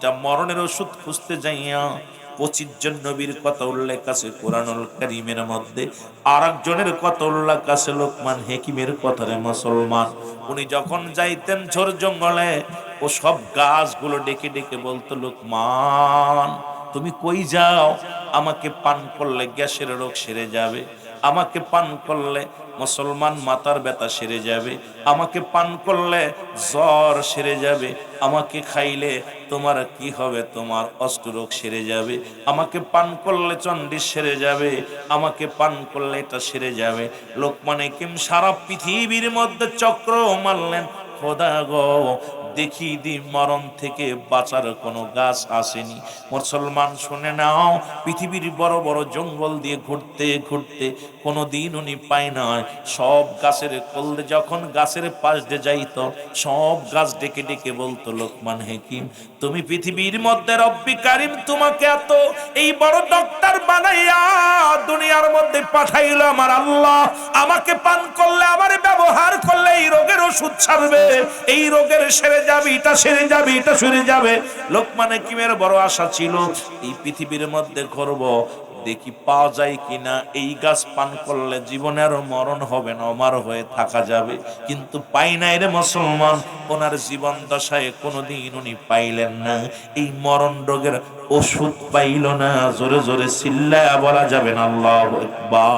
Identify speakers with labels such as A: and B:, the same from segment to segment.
A: যা মরণের ওষুধ খুঁজতে যাইয়া 25 জন নবীর কথা উল্লেখ আছে কোরআনুল কারীমের মধ্যে, আর একজনের কথা উল্লেখ আছে লোকমান হাকিমের কথারে মুসলমান। উনি যখন যাইতেন ঝোর জঙ্গলে, ও সব গাছগুলো ডেকে ডেকে বলতো, লোকমান তুমি কই যাও? আমাকে পান করলে গ্যাসের রোগ সেরে যাবে, আমাকে পান করলে মুসলমান মাথার ব্যথা সেরে যাবে, আমাকে পান করলে জ্বর সেরে যাবে, আমাকে খাইলে তোমার কি হবে, তোমার অষ্টরোগ সেরে যাবে, আমাকে পান করলে চন্ডিস সেরে যাবে, আমাকে পান করলে এটা সেরে যাবে। লোকমান হাকিম সারা পৃথিবীর মধ্যে চক্র মারলেন, খোদা গো দেখি দি মরণ থেকে বাঁচার কোনো গাছ আসেনি। মুসলমান শুনে নাও, পৃথিবীর বড় বড় জঙ্গল দিয়ে ঘুরতে ঘুরতে কোনো দিন উনি পায় নাই। সব গাছের কলদে যখন গাছের পাশ দিয়ে যাইত, সব গাছ ডেকে ডেকে বলতো, লোকমান হাকিম তুমি পৃথিবীর মধ্যে রব্বি কারিম তোমাকে এত এই বড় ডক্টর বানাইয়া দুনিয়ার মধ্যে পাঠাইলো আমার আল্লাহ, আমাকে পান করলে, আমার ব্যবহার করলে এই রোগের ওষুধ ছাড়বে, এই রোগের সেরে যাবে, এটা সেরে যাবে, এটা সেরে যাবে। লোকমান হাকিমের বড় আশা ছিল এই পৃথিবীর মধ্যে ঘুরব, দেখি পাওয়া যায় কিনা এই গাছ পান করলে জীবনে আর মরণ হবে না, অমর হয়ে থাকা যাবে। কিন্তু পাই নাই রে মুসলমান, ওনার জীবন দশায় কোনোদিন উনি পাইলেন না, এই মরণ রোগের ওষুধ পাইল না। জোরে জোরে চিল্লায়া বলা যাবে না আল্লাহু আকবার।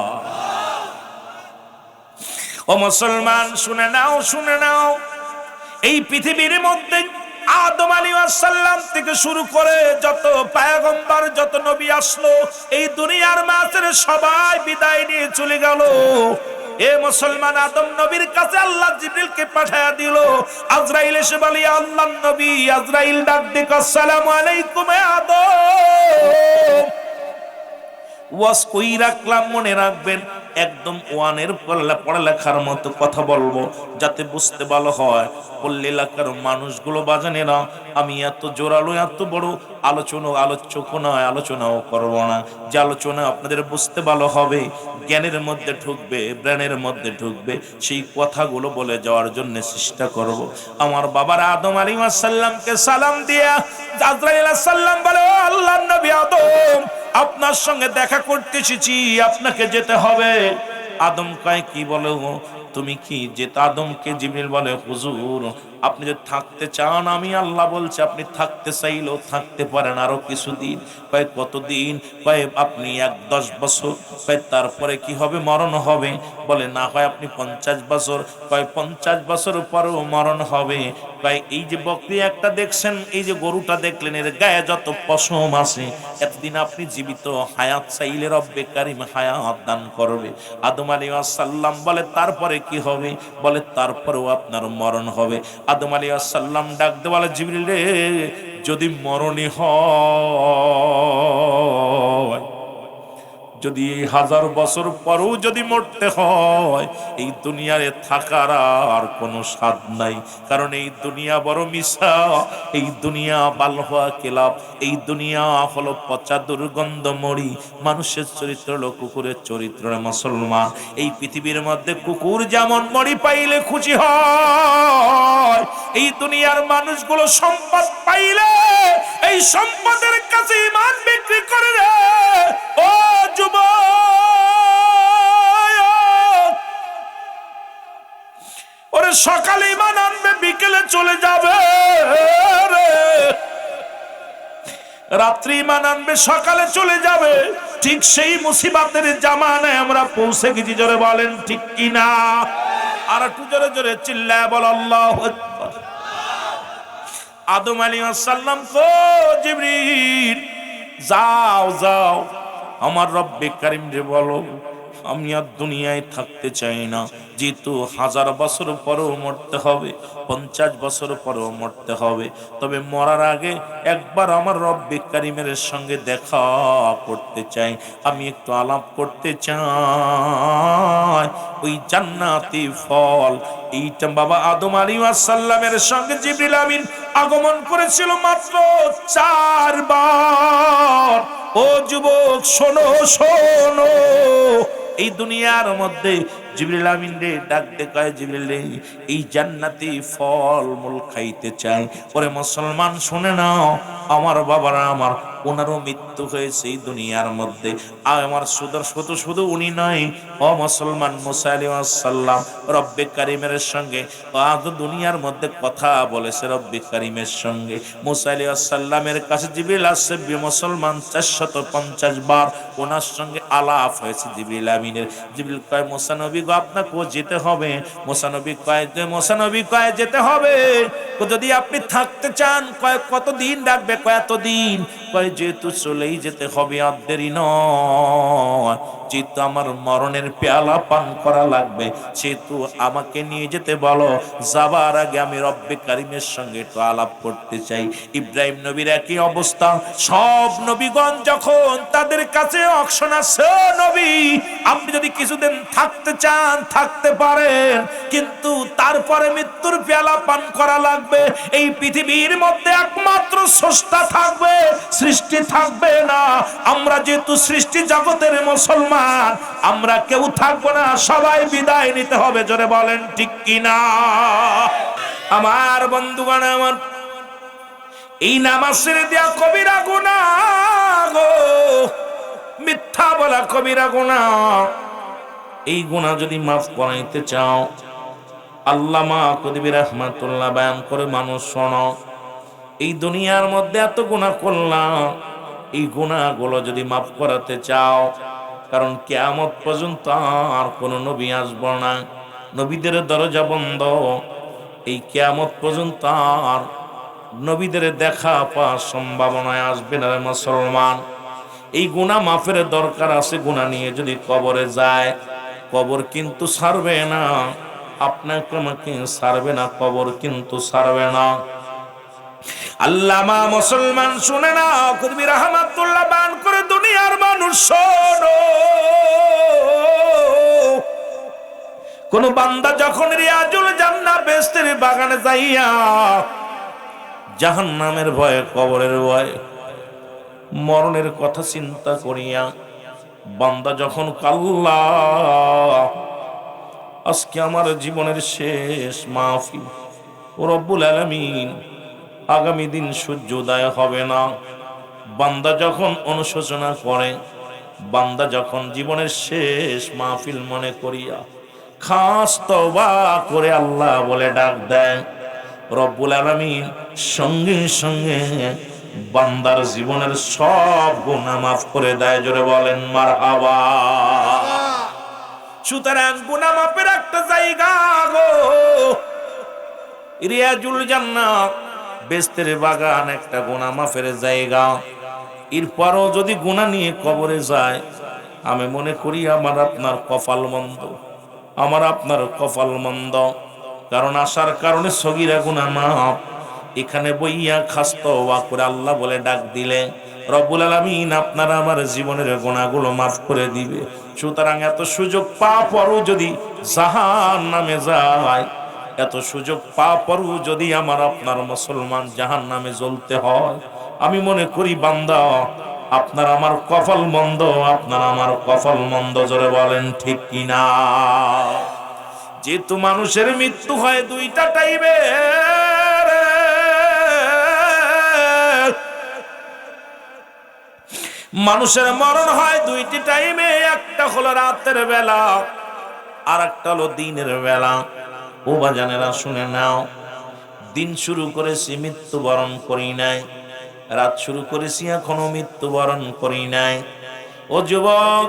A: ও মুসলমান শুনে নাও, শুনে নাও, এই পৃথিবীর মধ্যে আদম আলাইহিস সালাম থেকে শুরু করে যত পয়গম্বর, যত নবী আসলো, এই দুনিয়ার মাঝে সবাই বিদায় নিয়ে চলে গেল। এ মুসলমান, আদম নবীর কাছে আল্লাহ জিবরিলকে পাঠায়া দিল। আজরাইল এসে বলে, আল্লাহর নবী। আজরাইল ডাক দিয়ে আসসালামু আলাইকুম আদম। ওয়াজ কই রাখলাম, মনে রাখবেন, একদম ওয়ানের পড়ালেখার মতো কথা বলবো, যাতে বুঝতে ভালো হয়। পল্লী এলাকার মানুষগুলো বাজানেরা, আমি এত জোরালো এত বড় আলোচক নয়, আলোচনাও করবো না। যে আলোচনা আপনাদের বুঝতে ভালো হবে, জ্ঞানের মধ্যে ঢুকবে, ব্রেনের মধ্যে ঢুকবে, সেই কথাগুলো বলে যাওয়ার জন্য চেষ্টা করব। আমার বাবার আদম আলাইহিস সালামকে সালাম দিয়া আজরাইল আলাইহিস সালাম বলে, ও আল্লাহর নবী আদম, আপনার সঙ্গে দেখা করতে এসেছি, আপনাকে যেতে হবে। আদম কয়, কি বলো তুমি, কি যেতে? আদমকে জিবরিল বলে, হুজুর আপনি যদি থাকতে চান, আমি আল্লাহ বলছি আপনি থাকতে চাইলেও থাকতে পারেন আরো কিছুদিন। কয় কতদিন? কয় আপনি 10 বছর। কয় তারপরে কি হবে, মরণ হবে? বলে না হয় আপনি 50 বছর। কয় 50 বছর পরেও মরণ হবে। কয় এই যে বকরি একটা দেখছেন, এই যে গরুটা দেখলেন, এর গায়ে যত পশম আছে, এতদিন আপনি জীবিত হায়াত চাইলে রব্বে কারিম হায়াত দান করবে। আদম আলাইহিস সালাম বলে, তারপরে কি হবে? বলে তারপরেও আপনার মরণ হবে। আদম আলাইহিস সালাম ডাক দিয়ে বলে, জিবরিল রে, যদি মরণই হয়, যদি 1000 বছর পরেও যদি মরতে হয়, এই দুনিয়ারে থাকার আর কোনো স্বাদ নাই। কারণ এই দুনিয়া বড় মিশা, এই দুনিয়া বালহা কেলাব, এই দুনিয়া হলো পচা দুর্গন্ধ মরি। মানুষের চরিত্র হলো কুকুরের চরিত্র। মুসলমান, এই পৃথিবীর মধ্যে কুকুর যেমন মরি পাইলে খুশি হয়, এই দুনিয়ার মানুষগুলো সম্পদ পাইলে এই সম্পদের কাছে ঈমান বিক্রি করে রে। ও যুবক, ওরে সকালে ঈমান আনবে, বিকেলে চলে যাবে রে। রাত্রি ঈমান আনবে, সকালে চলে যাবে। ঠিক সেই মুসিবতের জামানায় আমরা পৌঁছে গেছি। জোরে বলেন ঠিক কিনা? আর একটু জোরে জোরে চিল্লায় বল আল্লাহু আকবার। আদম আলাইহিস সালাম কো, জিবরিল যাও যাও, আমার রব্বে কারিম রে বলো, আমি আর দুনিয়ায় থাকতে চাই না। যেহেতু 1000 বছর পরেও মরতে হবে, 50 বছর পরেও মরতে হবে, তবে মরার আগে একবার আমার রব্বে কারিমের সঙ্গে দেখা করতে চাই, আমি একটু আলাপ করতে চাই। ওই জান্নাতি ফল, এইটা বাবা আদম আলাইহিস সালামের সঙ্গে জিবরিল আমিন আগমন করেছিল মাত্র 4 বার। ও যুবক শোনো শোনো, এই দুনিয়ার মধ্যে জিবরিল আমিন রে ডাক দে, কয় জিবরিল রে এই জান্নাতি ফল মূল খাইতে চাই। ওরে মুসলমান শুনে নাও, আমার বাবারা আমার, ওনারও মৃত্যু হয়েছে এই দুনিয়ার মধ্যে। আর আমার শুধু উনি নয়, ও মুসলমান, মুসা আলাইহিস সালাম রব্বে কারিমের সঙ্গে আজ দুনিয়ার মধ্যে কথা বলেছে। রব্বে কারিমের সঙ্গে মুসা আলাইহিস সালামের কাছে জিবরিল আসছে মুসলমান 450 বার ওনার সঙ্গে আলাপ হয়েছে জিবরিল আমিনের। জিবরিল কয় মুসা নবী গো আপনাকেও যেতে হবে। মুসা নবী কয় যেতে হবে, যদি আপনি থাকতে চান। কয় কতদিন রাখবে? কয় এতদিন। কয় যেহেতু চলেই যেতে হবে আর দেরি নয়, যেহেতু আমার মরণের পেয়ালা পান করা লাগবে, সেহেতু আমাকে নিয়ে যেতে বলো। যাবার আগে আমি রব্বে কারিমের সঙ্গে একটু আলাপ করতে চাই। ইব্রাহিম নবীর একই অবস্থা। সব নবীগণ যখন তাদের কাছে অকশন আছে, নবী আপনি যদি কিছুদিন থাকতে চান থাকতে পারেন, কিন্তু তারপরে মৃত্যুর পেয়ালা পান করা লাগবে। এই পৃথিবীর মধ্যে একমাত্র স্রষ্টা থাকবে, সৃষ্টি থাকবে না। আমরা যেহেতু সৃষ্টি জগতের মুসলমান, আমরা কেউ থাকবো না, সবাই বিদায় নিতে হবে। জোরে বলেন ঠিক কিনা? আমার বন্ধুগণ আমার, এই নামাজ ছেড়ে দেয়া কবিরা গুনাহ গো, মিথ্যা বলা কবিরা গুনাহ। এই গুনাহ যদি মাফ করাইতে চাও, আল্লামা কদবী রাহমাতুল্লাহ বয়ান করে, মানুষ শোনো, এই দুনিয়ার মধ্যে এত গুনাহ করলাম, এই গুনাহগুলো যদি মাফ করাতে চাও, কারণ কিয়ামত পর্যন্ত আর কোনো নবী আসবে না, নবীদের দরজা বন্ধ। এই কিয়ামত পর্যন্ত আর নবীদের দেখা পাওয়ার সম্ভাবনায় আসবে না। মুসলমান, এই গুনাহ মাফের দরকার আছে। গুনাহ নিয়ে যদি কবরে যায়, কবর কিন্তু ছাড়বে না, আপনাকে আমাকে ছাড়বে না, কবর কিন্তু ছাড়বে না। আল্লামা মুসলমান শুনে না, কবি রাহমাতুল্লাহ বান করে, দুনিয়ার মানুষ শোনো, কোন বান্দা যখন রিয়াজুল জান্নাহ বেহেশতের বাগানে যাইয়া জাহান্নামের ভয়ে, কবরের ভয়ে, মরণের কথা চিন্তা করিয়া বান্দা যখন আল্লাহ আজকে আমার জীবনের শেষ মাহফিল, ও রব্বুল আলামিন আগামী দিন সূর্যোদয় হবে না, বান্দা যখন অনুশোচনা করে, বান্দা যখন জীবনের শেষ মাহফিল মনে করিয়া খাস তওবা করে আল্লাহ বলে ডাক দেয়, রব্বুল আলামিন সঙ্গে সঙ্গে বান্দার জীবনের সব গুনাহ মাফ করে দেয়। জোরে বলেন মারহাবা। সুতরাং গুনাহ মাফের একটা জায়গা গো রিয়াজুল জান্নাহ, বেহেশতের বাগান একটা গুনাহ মাফের জায়গা। এরপরও যদি গুনাহ নিয়ে কবরে যায়, আমি মনে করি আমার আপনার কপাল মন্দ, আমার আপনার কপাল মন্দ। কারণ আসার কারণে সগীরা গুনাহ মাফ, এখানে বইয়া খাস তওবা করে আল্লাহ বলে ডাক দিলে রব্বুল আলামিন আপনার আমার জীবনের গুনাহগুলো মাফ করে দিবে। সুতরাং এত সুযোগ পাওয়ার পরও যদি জাহান্নামে যায়, এত সুযোগ পাওয়ার পরও যদি আমার আপনার মুসলমান জাহান্নামে জ্বলতে হয়, আমি মনে করি বান্দা আপনার আমার কপাল মন্দ, আপনার আমার কপাল মন্দ। জোরে বলেন ঠিক কিনা? যেহেতু মানুষের মৃত্যু হয় দুইটা টাইমে, মানুষের মরণ হয় দুইটি টাইমে, একটা হলো রাতের বেলা, আর একটা হলো দিনের বেলা। ও বাজানেরা শুনে নাও, দিন শুরু করেছি মৃত্যুবরণ করি নাই, রাত শুরু করেছি এখনো মৃত্যুবরণ করি নাই। ও যুবক,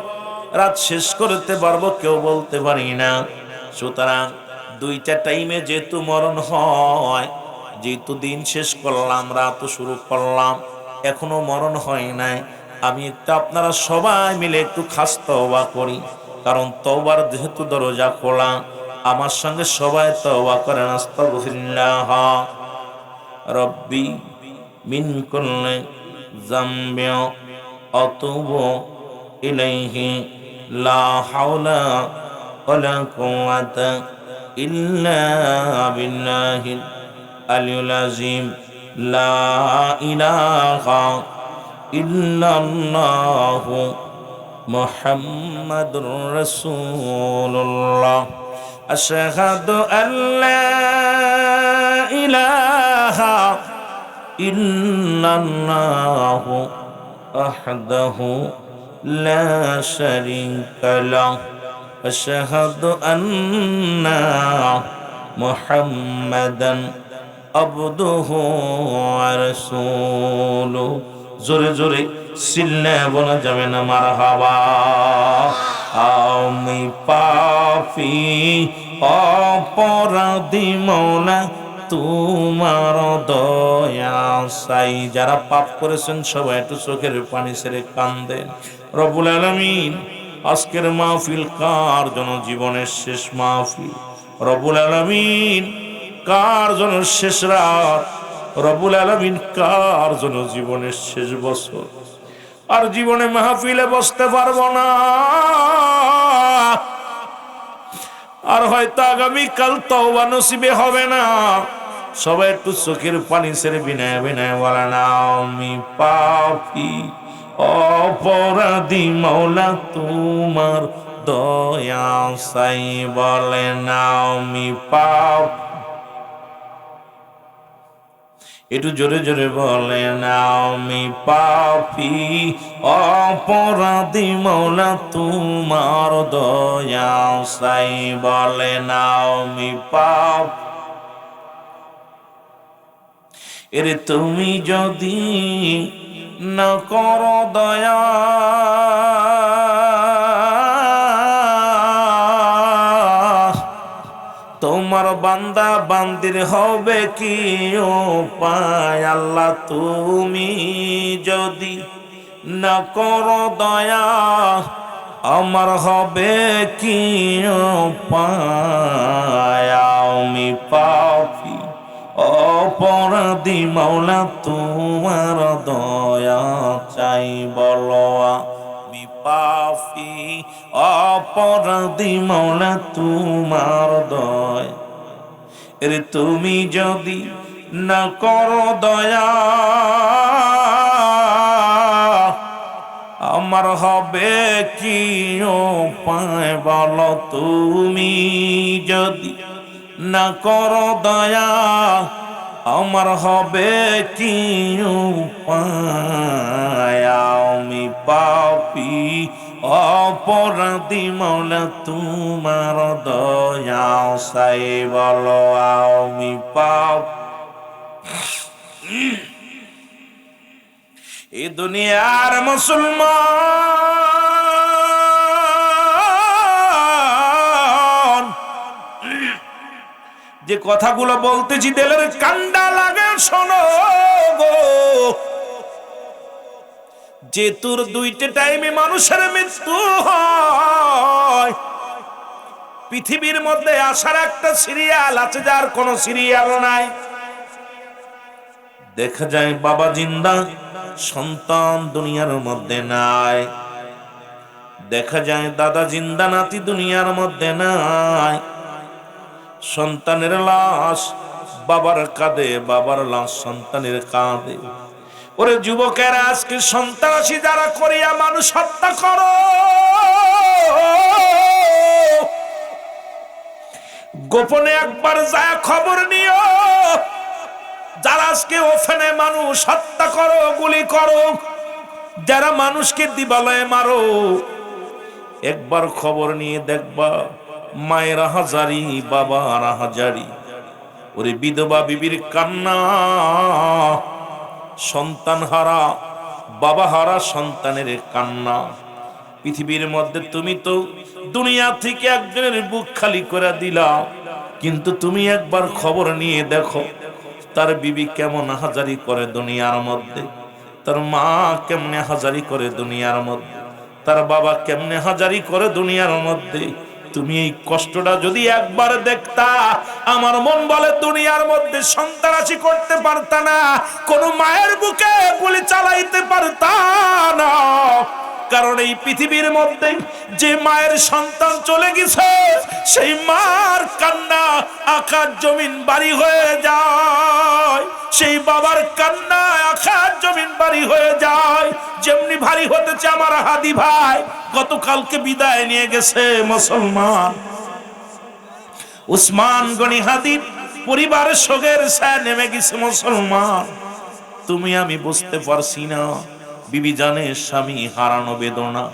A: রাত শেষ করতে পারবো কেউ বলতে পারি না। সুতরাং দুইটা টাইমে যেহেতু মরণ হয়, যেহেতু দিন শেষ করলাম, রাত শুরু করলাম, এখনো মরণ হয় নাই, আমি একটু আপনারা সবাই মিলে একটু খাস তওবা করি। কারণ তওবার যেহেতু দরজা খোলা, আমার সঙ্গে সবাই তওবা করেন। আস্তাগফিরুল্লাহ রব্বি মিন কুল্লি যামবি আতুবু ইলাইহি লা হাওলা ওয়ালা কুওয়াতা ইল্লা বিল্লাহিল আলিয়্যিল আযীম। লা ইলাহা ইল্লাল্লাহু মুহাম্মাদুর রাসূলুল্লাহ আশহাদু আল্লা ইলাহা ইল্লাল্লাহু ওয়াহদাহু লা শারীকা লাহু আশহাদু আন্না মুহাম্মাদান আবদুহু ওয়া রাসূলুহু। জোরে জোরে চিল্লা বলা যাবে না মারহাবা। আমি পাপী অপরাধী মওলা তোমার দয়া চাই। যারা পাপ করেছেন সবাই একটু চোখের পানি ছেড়ে কান্দেন। রব্বুল আলামিন আজকের মাহফিল কার জন্য জীবনের শেষ মাহফিল? রব্বুল আলামিন কার জন্য শেষ রাত? রব্বুল আলামিন কার জন্য জীবনের শেষ বছর? আর জীবনে মাহফিলে বসতে পারবো না, আর হয়তো আগামীকাল তওবা নসিবে হবে না। সবাই একটু চোখের পানি ছেড়ে বিনয় বিনয় বলে না, আমি পাপী অপরাধী মওলা তোমার দয়া চাই। বলে না আমি পাপ, একটু জোরে জোরে বলে না আমি পাপী অপরাধী মওলা তোমার দয়া চাই। বলে না আমি পাপ, এরে তুমি যদি না করো দয়া তোমার বান্দা বান্দির হবে কি উপায়? আল্লাহ তুমি যদি না করো দয়া আমার হবে কি উপায়? আমি পাপী অপরাধী মওলা তোমার দয়া চাই। বলো আমি পাপী অপরাধী মওলা তোমার দয়া, এর তুমি যদি না করো দয়া আমার হবে কি উপায়? বলো তুমি যদি না করো দয়া আমার হবে কি উপায়? আমি পাপী অপরাধী মওলা তোমার দয়া চাই। বলো আমি পাপ। এই দুনিয়ার মুসলমান যে কথাগুলো বলতেছি দিলের কান্ডা লাগে, শোনো গো। যে তোর দুইটা টাইমে মানুষের মৃত্যু হয়, পৃথিবীর মধ্যে আসার একটা সিরিয়াল আছে, যার কোনো সিরিয়াল নাই। দেখা যায় বাবা জিন্দা, সন্তান দুনিয়ার মধ্যে নাই। দেখা যায় দাদা জিন্দা, নাতি দুনিয়ার মধ্যে নাই। সন্তানের লাশ বাবার কাঁধে, বাবার লাশ সন্তানের কাঁধে। ওরে যুবকেরা, আজকে সন্ত্রাসী যারা করিয়া মানুষ হত্যা করো, গোপনে একবার যায় খবর নিও। যারা আজকে ওখানে মানুষ হত্যা করো, গুলি করো, যারা মানুষকে দিবালয়ে মারো, একবার খবর নিয়ে দেখবা মায়েরা হাজারি, বাবারা হাজারি। ওরে বিধবা বিবির কান্না, সন্তান হারা বাবা হারা সন্তানের কান্না। পৃথিবীর মধ্যে তুমি তো দুনিয়া থেকে একজনের বুক খালি করে দিলা, কিন্তু তুমি একবার খবর নিয়ে দেখো তার বিবি কেমন হাজারি করে দুনিয়ার মধ্যে, তার মা কেমনে হাজারি করে দুনিয়ার মধ্যে, তার বাবা কেমনে হাজারি করে দুনিয়ার মধ্যে। তুমি এই কষ্টটা যদি একবার দেখতা, আমার মন বলে দুনিয়ার মধ্যে সন্ত্রাসী করতে পারতা না, কোন মায়ের বুকে গুলি চালাইতে পারতা না। কারণ এই পৃথিবীর মধ্যে যে মায়ের সন্তান চলে গেছে, সেই মার কান্না আকাশ জমিন বাড়ি হয়ে যায়। সেই বাবার কান্না আকাশ জমিন বাড়ি হয়ে যায়। যেমনি ভারী হতেছে আমার হাদি ভাই গতকালকে বিদায় নিয়ে গেছে মুসলমান। উসমান গনি হাদির পরিবারের শোকের ছায়া নেমে গেছে মুসলমান। তুমি আমি বুঝতে পারছি না। বিবি জানে স্বামী হারানো বেদনা,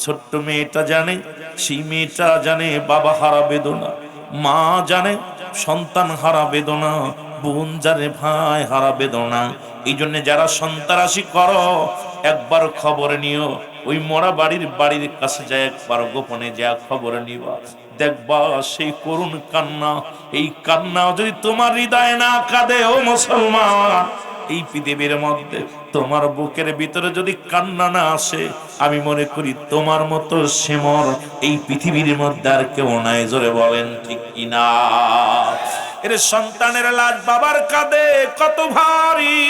A: ছোট্ট মেয়েটা জানে, সেই মেয়েটা জানে বাবা হারা বেদনা, মা জানে সন্তান হারা বেদনা, বোন জানে ভাই হারা বেদনা। এই জন্য যারা সন্তানাসী করো একবার খবর নিও, ওই মরা বাড়ির কাছে যায় একবার গোপনে যা খবর নিবা, দেখবা সেই করুণ কান্না। এই কান্না যদি তোমার হৃদয় না কাঁদে ও মুসলমান, এই পৃথিবীর মধ্যে তোমার বুকের ভিতরে যদি কান্না না আসে, আমি মনে করি তোমার মতো সেমর এই পৃথিবীর মধ্যে আর কেউ নাই। জোরে বলেন ঠিক কিনা? এর সন্তানের লাশ বাবার কাঁধে কত ভারী।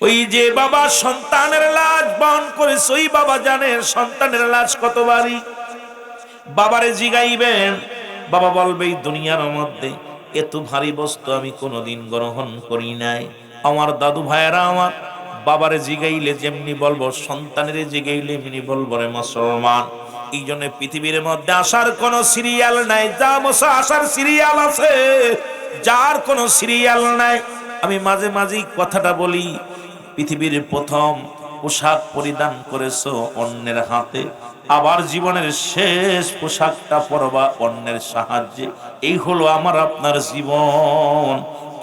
A: ওই যে বাবা সন্তানের লাশ বহন করেছে, ওই বাবা জানে সন্তানের লাশ কত ভারী। বাবারে জিগাইবেন, বাবা বলবে এই দুনিয়ার মধ্যে এত ভারী বস্তু আমি কোনোদিন গ্রহণ করি নাই। আমার দাদু ভাইয়েরা আমার বাবারে জিগাইলে যেমনি বলবো, সন্তানের জিগাইলে এমনি বলবো রে মুসলমান। এই জন্য পৃথিবীর মধ্যে আসার কোন সিরিয়াল নাই, যা মশা আসার সিরিয়াল আছে, যার কোন সিরিয়াল নাই। আমি মাঝে মাঝেই কথাটা বলি, পৃথিবীর প্রথম পোশাক পরিধান করেছো অন্যের হাতে, আবার জীবনের শেষ পোশাকটা পরবা অন্যের সাহায্যে। এই হলো আমার আপনার জীবন।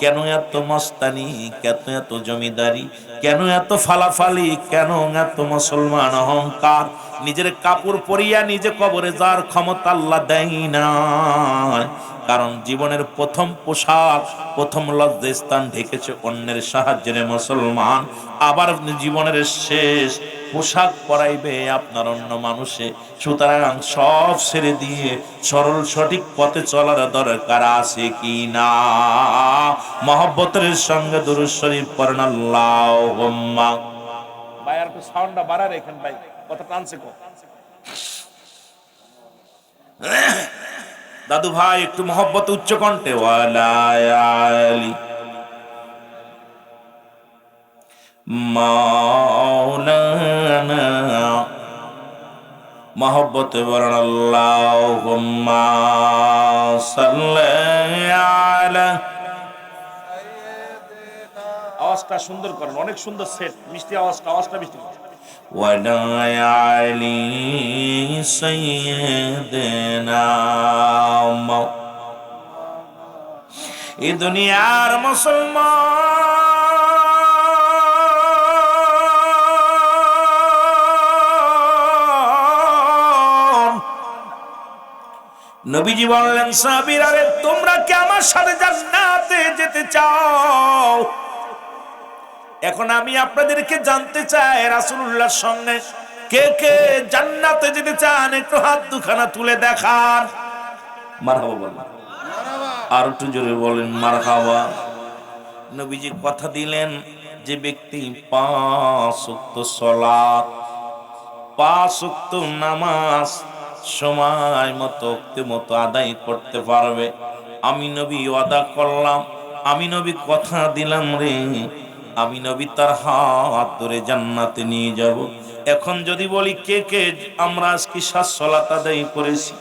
A: কেন এত মস্তানি, কেন এত জমিদারি, কেন এত ফালাফালি, কেন এত মুসলমান অহংকার? নিজের কাপড় পরিয়া নিজে কবরে যাওয়ার ক্ষমতা আল্লাহ দেয় না। কারণ জীবনের প্রথম পোশাক, প্রথম লজ্জাস্থান ঢেকেছে অন্যের সাহায্যে মুসলমান। আবার জীবনের শেষ পোশাক পরাইবে আপনার অন্য মানুষে। সুতরাং সব ছেড়ে দিয়ে সরল সঠিক পথে চলার দরকার আছে কি না? মহব্বতের সঙ্গে দুরূদ শরীফ পড়েন আল্লাহুম্মা। ভাই আর একটু সাউন্ডটা বাড়া রাখেন ভাই, কথা টানছে কো। দাদু ভাই একটু মহব্বত উচ্চ কণ্ঠে। ওয়ালা আলি মাওলানা, মহব্বতে বলেন আল্লাহুম্মা সাল্লি আলা। আওয়াজটা সুন্দর করেন, অনেক সুন্দর সেট, মিষ্টি আওয়াজটা মিষ্টি করেন। ওয়ালা আলি সাইয়্যিদিনা। এই দুনিয়ার মুসলমান, নবীজি বললেন সাহাবীরা, আরে তোমরা কি আমার সাথে জান্নাতে যেতে চাও? এখন আমি আপনাদেরকে জানতে চাই, রাসূলুল্লাহর সঙ্গে কে কে জান্নাতে যেতে চান? একটু হাত দুখানা তুলে দেখান। মারহাবা বলেন, আর একটু জোরে বলেন মারহাবা। নবীজি কথা দিলেন, যে ব্যক্তি 5 ওয়াক্ত সালাত, 5 ওয়াক্ত নামাজ সময় মতো আদায় করতে পারবে, আমি নবী ওয়াদা করলাম, আমি নবী কথা দিলাম রে, আমি নবী তার হাত ধরে জান্নাতে নিয়ে যাব। এখন যদি বলি কে কে আমরা আজকে 7 সালাত আদায় করেছি,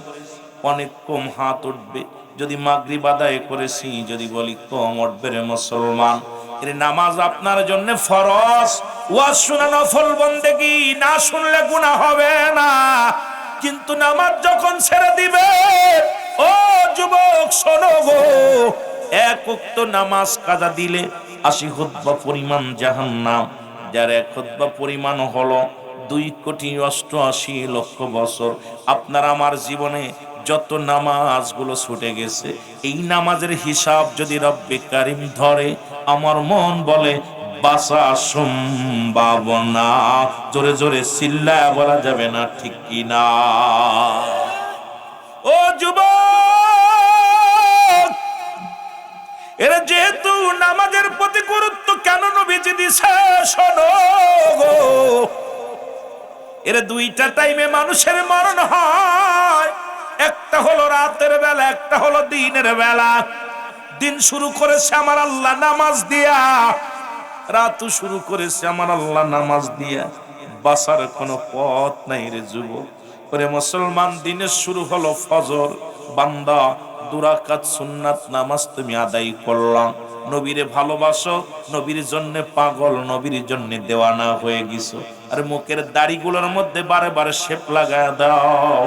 A: অনেক কম হাত উঠবে। যদি মাগরিব আদায় করেছি, যদি বলি কম উঠবে রে মুসলমান। এর নামাজ আপনার জন্য ফরজ, ওয়াজ শোনা নফল বন্দেগী, না শুনলে গুনাহ হবে না। কিন্তু নামাজ যখন ছেড়ে দিবে, ও যুবক শোনো গো, 1 ওয়াক্ত নামাজ কাজা দিলে 80 খুতবা পরিমাণ জাহান্নাম, যার 1 খুতবা পরিমাণ হলো 2,88,00,000 বছর। আপনার আমার জীবনে যত নামাজগুলো ছুটে গেছে, এই নামাজের হিসাব যদি রব্বে কারিম ধরে, আমার মন বলে বাঁচা সম্ভাবনা। জোরে জোরে চিল্লায়া বলা যাবে না, ঠিক কি না? ও যুবক, এরা যেহেতু নামাজের প্রতি গুরুত্ব কেন নবীজি দিছে শোনো গো। এর 2টা টাইমে মানুষের মরণ হয়, একটা হলো রাতের বেলা, একটা হলো দিনের বেলা। দিন শুরু করেছে আমার আল্লাহ নামাজ দিয়া, রাতও শুরু করেছে আমার আল্লাহ নামাজ দিয়া। বাঁচার কোনো পথ নাই রে যুবক। ওরে মুসলমান, দিনের শুরু হলো ফজর। বান্দা, 2 রাকাত সুন্নাত নামাজ তুমি আদায় করলাম। নবীরে ভালোবাসো, নবীর জন্য পাগল, নবীর জন্য দেওয়ানা হয়ে গেছো। আর মুখের দাড়িগুলোর মধ্যে বারে বারে শেপ লাগায় দাও,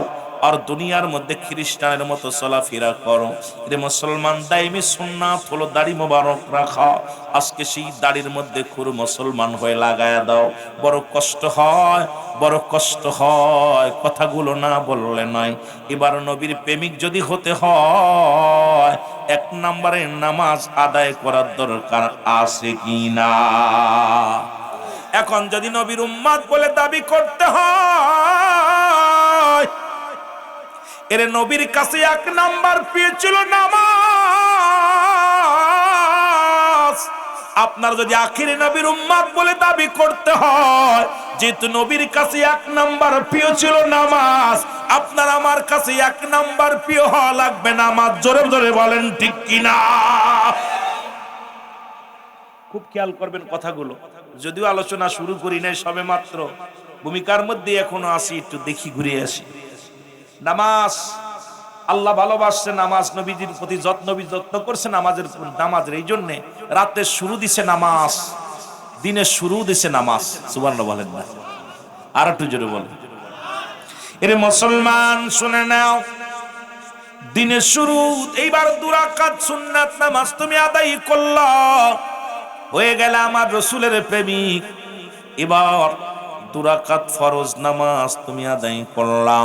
A: আর দুনিয়ার মধ্যে খ্রিস্টানের মতো চলাফেরা করো। রে মুসলমান, দাইমি সুন্নাত হলো দাড়ি মোবারক রাখা। আজকে সেই দাড়ির মধ্যে খুর মুসলমান হয়ে লাগায়া দাও। বড় কষ্ট হয়, বড় কষ্ট হয়, কথাগুলো না বললে নয়। এবার নবীর প্রেমিক যদি হতে হয়, 1 নম্বরে নামাজ আদায় করার দরকার আছে কি না? এখন যদি নবীর উম্মত বলে দাবি করতে হয়, এর নবীর কাছে 1 নাম্বার প্রিয় ছিল নামাজ। আপনার যদি আখিরি নবীর উম্মত বলে দাবি করতে হয়, যেহেতু নবীর কাছে 1 নাম্বার প্রিয় ছিল নামাজ, আপনার আমার কাছে 1 নাম্বার প্রিয় হওয়া লাগবে নামাজ। জোরে জোরে বলেন ঠিক কিনা? খুব খেয়াল করবেন কথাগুলো। যদিও আলোচনা শুরু করি নাই, সবে মাত্র ভূমিকার মধ্যে এখনো আসি, একটু দেখি ঘুরে আসি। নামাজ আল্লাহ ভালোবাসছে, নামাজ নবীজির প্রতি যত্ন করছে নামাজের এই জন্য রাতের শুরু দিছে নামাজ, দিনের শুরু দিছে নামাজ। সুবহানাল্লাহ বলেন না? আর একটু জোরে বলেন। এর মুসলমান শুনে নাও, দিনের শুরু এইবার 2 রাকাত সুন্নাত নামাজ তুমি আদায় করলা, হয়ে গেল আমার রসুলের প্রেমিক। এবার 2 রাকাত ফরজ নামাজ তুমি আদায় করলা,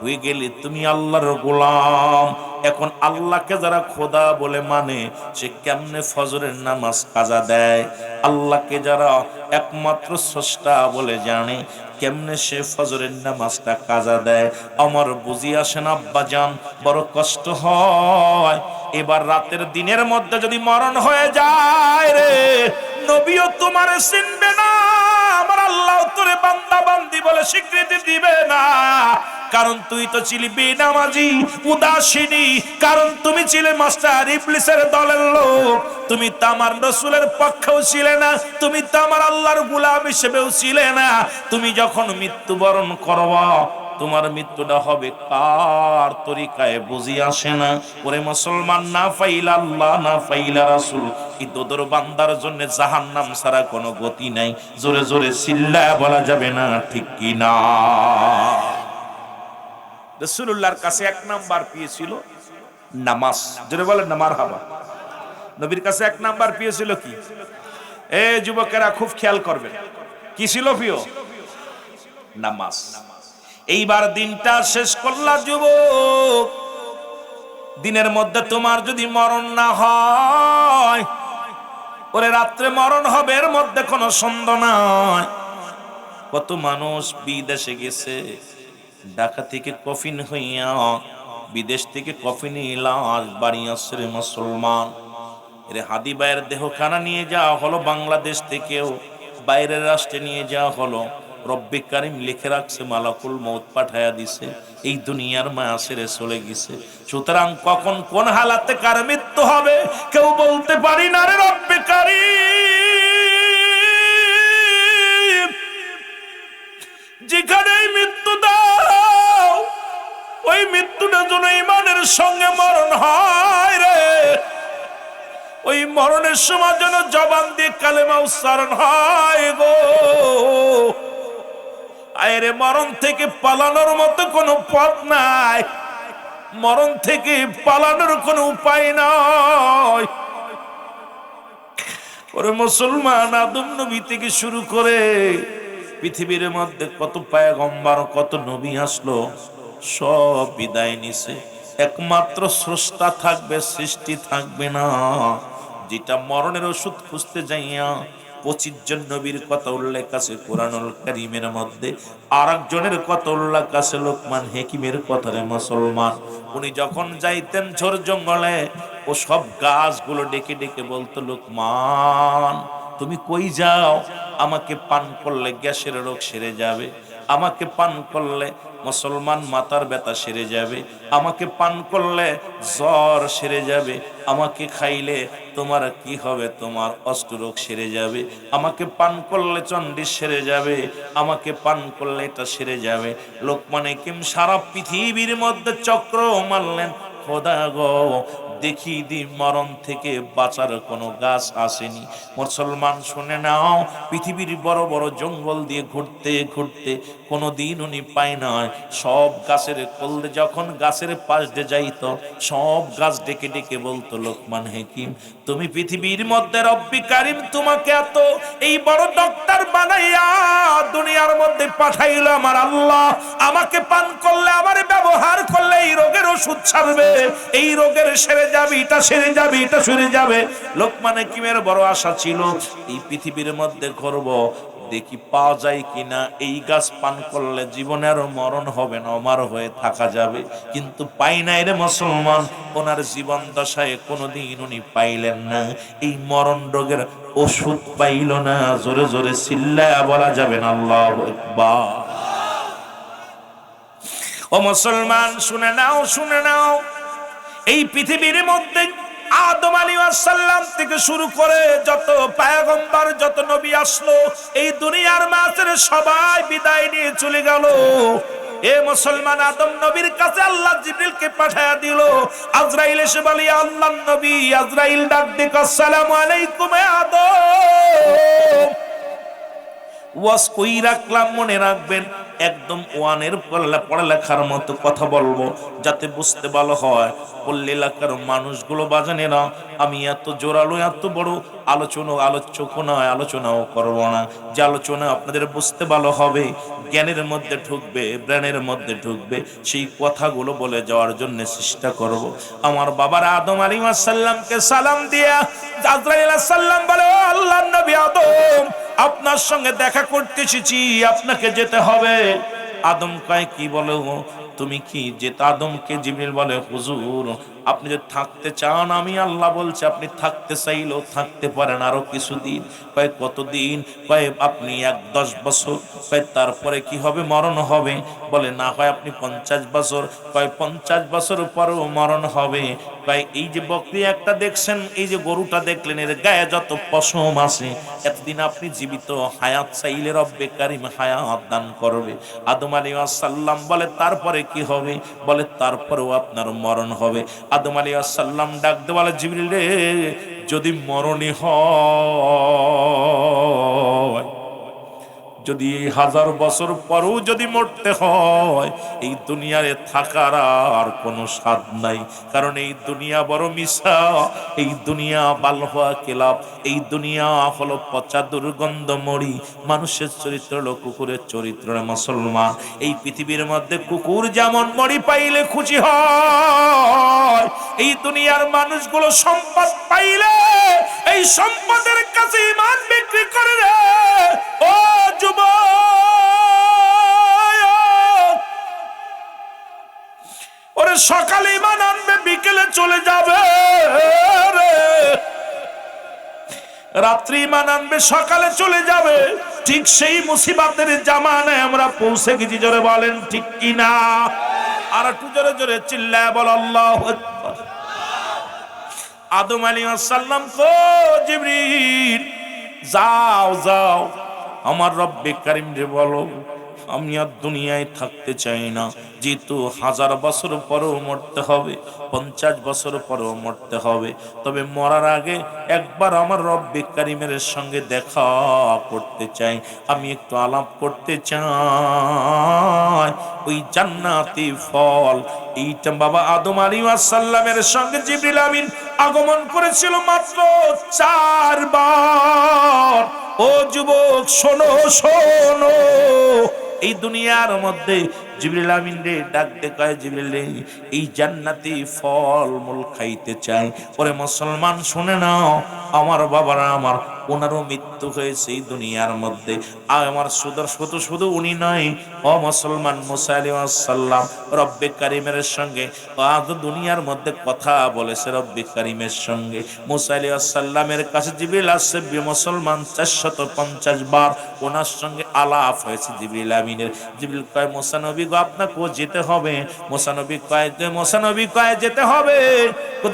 A: হয়ে গেলে তুমি আল্লাহর গোলাম। এখন আল্লাহকে যারা খোদা বলে মানে, সে কেমনে ফজরের নামাজ কাজা দেয়? আল্লাহকে যারা একমাত্র স্রষ্টা বলে জানে, কেমনে সে ফজরের নামাজটা কাজা দেয়? আমার বুঝি আসে না আব্বাজান, বড় কষ্ট হয়। এবার রাতের দিনের মধ্যে যদি মরণ হয়ে যায় রে, নবীও তোমারে চিনবে না, আমার আল্লাহ তোরে বান্দা বান্দি বলে স্বীকৃতি দিবে না। কারণ তুই তো ছিলি বেনামাজি, উদাসীনী, কারণ তুমি ছিলে মাস্টার ইবলিসের দলের লোক। তুমি তো আমার রাসূলের পক্ষেও ছিলে না, তুমি তো আমার আল্লাহর গোলাম হিসেবেও ছিলে না। তুমি যখন মৃত্যুবরণ করবা, তোমার মৃত্যুটা হবে কার তরিকায় বুঝি আসে না। ওরে মুসলমান, না ফাইলা আল্লাহ না ফাইলা রাসূল, এই দোদর বান্দার জন্য জাহান্নাম ছাড়া কোনো গতি নাই। জোরে জোরে চিল্লায়া বলা যাবে না ঠিক কি না? রাসূলুল্লাহর কাছে 1 নাম্বার পেয়েছিল নামাজ। জোরে বলেন না মারহাবা। নবীর কাছে 1 নাম্বার পেয়েছিল কি? এ যুবকেরা খুব খেয়াল করবেন, কি ছিল প্রিয়? নামাজ। এইবার দিনটা শেষ করলা যুবক, দিনের মধ্যে তোমার যদি মরণ না হয়, ওরে রাত্রে মরণ হবে, এর মধ্যে কোনো সন্দেহ নাই। কত মানুষ বিদেশে গেছে, ঢাকা থেকে কফিন হইয়া বিদেশ থেকে কফিনে লাশ বাড়ি আসছে রে মুসলমান। এরে হাদি ভাইয়ের দেহখানা নিয়ে যাওয়া হলো, বাংলাদেশ থেকেও বাইরের রাষ্ট্রে নিয়ে যাওয়া হলো। রব্বে কারিম লিখে রাখছে, মালাকুল মউত পাঠায়া দিছে, এই দুনিয়ার মায়া ছেড়ে চলে গেছে। সুতরাং কখন কোন হালাতে কার মৃত্যু হবে কেউ বলতে পারি না রে রব্বে কারিম। যেখানে মৃত্যু দাও, ওই মৃত্যুটা যেন ঈমানের সঙ্গে মরণ হয় রে। ওই মরণের সময় যেন জবান দিয়ে কালেমা উচ্চারণ হয় গো। আরে মরণ থেকে পালানোর মতো কোনো পথ নাই, মরণ থেকে পালানোর কোনো উপায় নাই। ওরে মুসলমান, আদম নবী থেকে শুরু করে পৃথিবীর মধ্যে কত পয়গম্বর, কত নবী আসলো, সব বিদায় নিছে। একমাত্র স্রষ্টা থাকবে, সৃষ্টি থাকবে না। যেটা মরণের ওষুধ খুঁজতে যাইয়া 25 জন নবীর কথা উল্লেখ আছে কোরআনুল কারীমের মধ্যে, আরেকজনের কথা উল্লেখ আছে লোকমান হাকিমের কথা। রে মুসলমান, উনি যখন যাইতেন ঝোর জঙ্গলে, ও সব গাছগুলো ডেকে ডেকে বলতো, লোকমান তুমি কই যাও? আমাকে পান করলে গ্যাসের রোগ সেরে যাবে। আমাকে পান করলে মুসলমান মাথার ব্যথা সেরে যাবে, আমাকে পান করলে জ্বর সেরে যাবে, আমাকে খাইলে তোমার কি হবে, তোমার অষ্টরোগ সেরে যাবে, আমাকে পান করলে চন্ডিস সেরে যাবে, আমাকে পান করলে এটা সেরে যাবে। লোকমান হাকিম সারা পৃথিবীর মধ্যে চক্র মারলেন, খোদা গো দেখি দি মরণ থেকে বাঁচার কোনো গাছ আসেনি। মুসলমান শুনে নাও, পৃথিবীর বড় বড় জঙ্গল দিয়ে ঘুরতে ঘুরতে কোনো দিন উনি পায় নয়। সব গাছের কলদে যখন গাছের পাশ দিয়ে যাইত, সব গাছ ডেকে ডেকে বলতো, লোকমান হাকিম তুমি পৃথিবীর মধ্যে রব্বি কারিম তোমাকে এত এই বড় ডক্টর বানাইয়া দুনিয়ার মধ্যে পাঠাইলো আমার আল্লাহ, আমাকে পান করলে, আমার ব্যবহার করলে এই রোগের ওষুধ ছাড়বে, এই রোগের সেরে যাবে, এটা সেরে যাবে, এটা সেরে যাবে। লোকমান হাকিমের বড় আশা ছিল এই পৃথিবীর মধ্যে ঘুরব, দেখি পাওয়া যায় কিনা এই গাছ পান করলে জীবনের মরণ হবে না, অমর হয়ে থাকা যাবে। কিন্তু পাই নাই রে মুসলমান, ওনার জীবন দশায় কোনোদিন উনি পাইলেন না, এই মরণ রোগের ওষুধ পাইল না। জোরে জোরে চিল্লায়া বলা যাবে না আল্লাহু আকবার। ও মুসলমান শুনে নাও, শুনে নাও, এই পৃথিবীর মধ্যে আদম আলাইহিস সালাম থেকে শুরু করে যত পয়গম্বর, যত নবী আসলো, এই দুনিয়ার মাঝে সবাই বিদায় নিয়ে চলে গেল। এ মুসলমান, আদম নবীর কাছে আল্লাহ জিবরিলকে পাঠায়া দিল। আজরাইল এসে বলে, আল্লাহর নবী। আজরাইল ডাক দিয়ে আসসালামু আলাইকুম আদম। ওয়াজ কই রাখলাম, মনে রাখবেন, একদম ওয়ানের পড়ালেখার মতো কথা বলবো, যাতে বুঝতে ভালো হয়। পল্লী এলাকার মানুষগুলো বাজানেরা, আমি এত জোরালো এত বড় আলোচক নয়, আলোচনাও করবো না। যে আলোচনা আপনাদের বুঝতে ভালো হবে, জ্ঞানের মধ্যে ঢুকবে, ব্রেনের মধ্যে ঢুকবে, সেই কথাগুলো বলে যাওয়ার জন্য চেষ্টা করব। আমার বাবার আদম আলাইহিস সালামকে সালাম দিয়া আজরাইল আলাইহিস সালাম বলে, ও আল্লাহর নবী আদম, আপনার সঙ্গে দেখা করতে এসেছি, আপনাকে যেতে হবে। আদম কয়, কি বলে তুমি কি যেতে? আদমকে জিবরিল বলে, হুজুর আপনি যদি থাকতে চান, আমি আল্লাহ বলছি আপনি থাকতে চাইলেও থাকতে পারেন আরো কিছুদিন। কয় কতদিন? কয় আপনি 10 বছর। কয় তারপরে কি হবে? মরণ হবে। বলে না হয় আপনি 50 বছর। কয় 50 বছর পরেও মরণ হবে। কয় এই যে বকরি একটা দেখছেন, এই যে গরুটা দেখলেন, এর গায়ে যত পশম আছে, এতদিন আপনি জীবিত, হায়াত চাইলে রব্বে কারিম হায়াত দান করবে। আদম আলাইহিস সালাম বলে তারপরে কি হবে? বলে তারপরেও আপনার মরণ হবে। আদম আলাইহিস সালাম ডাক দিয়ে বলে, জিবরিল রে, যদি মরণই হয়, যদি 1000 বছর পরও যদি মরতে হয়, এই দুনিয়ায় থাকার আর কোনো স্বাদ নাই। কারণ এই দুনিয়া বড় মিশা, এই দুনিয়া বালহা কেলাব, এই দুনিয়া হলো পচা দুর্গন্ধ মরি। মানুষের চরিত্র হলো কুকুরের চরিত্র। মুসলমান, এই পৃথিবীর মধ্যে কুকুর যেমন মরি পাইলে খুশি হয়, এই দুনিয়ার মানুষগুলো সম্পদ পাইলে এই সম্পদের কাছে ঈমান বিক্রি করে রে। ও ওরে সকালে ঈমান আনবে, বিকেলে চলে যাবে রে। রাত্রি ঈমান আনবে, সকালে চলে যাবে। ঠিক সেই মুসিবতের জামানায় আমরা পৌঁছে গেছি। জোরে বলেন ঠিক কিনা? আর একটু জোরে জোরে চিল্লায় বল আল্লাহু আকবার। আদম আলাইহিস সালাম কো, জিবরিল যাও যাও, আমার রব্বে কারিম রে বলো, আমি আর দুনিয়ায় থাকতে চাই না। যেহেতু 1000 বছর পরেও মরতে হবে, 50 বছর পরেও মরতে হবে, তবে মরার আগে একবার আমার রব্বে কারিমের সঙ্গে দেখা করতে চাই, আমি একটু আলাপ করতে চাই। ওই জান্নাতি ফল, এইটা বাবা আদম আলাইহিস সালামের সঙ্গে জিবরিল আমিন আগমন করেছিল মাত্র 4 বার। ও যুবক শোনো শোনো, এই দুনিয়ার মধ্যে জিবরিল আমিন রে ডাক দে, কয় জিবরিল রে এই জান্নাতি ফল মূল খাইতে চাই। ওরে মুসলমান শুনে নাও, আমার বাবারা আমার, ওনারও মৃত্যু হয়েছে এই দুনিয়ার মধ্যে। আর আমার শুধু উনি নয়, ও মুসলমান, মুসা আলাইহিস সালাম রব্বে কারিমের সঙ্গে আজ দুনিয়ার মধ্যে কথা বলেছে। রব্বে কারিমের সঙ্গে মুসা আলাইহিস সালামের কাছে জিবরিল আসছে মুসলমান 450 বার ওনার সঙ্গে আলাপ হয়েছে জিবরিল আমিনের। জিবরিল কয় মুসা নবী গো আপনাকে যেতে হবে। মুসা নবী কয় যেতে হবে,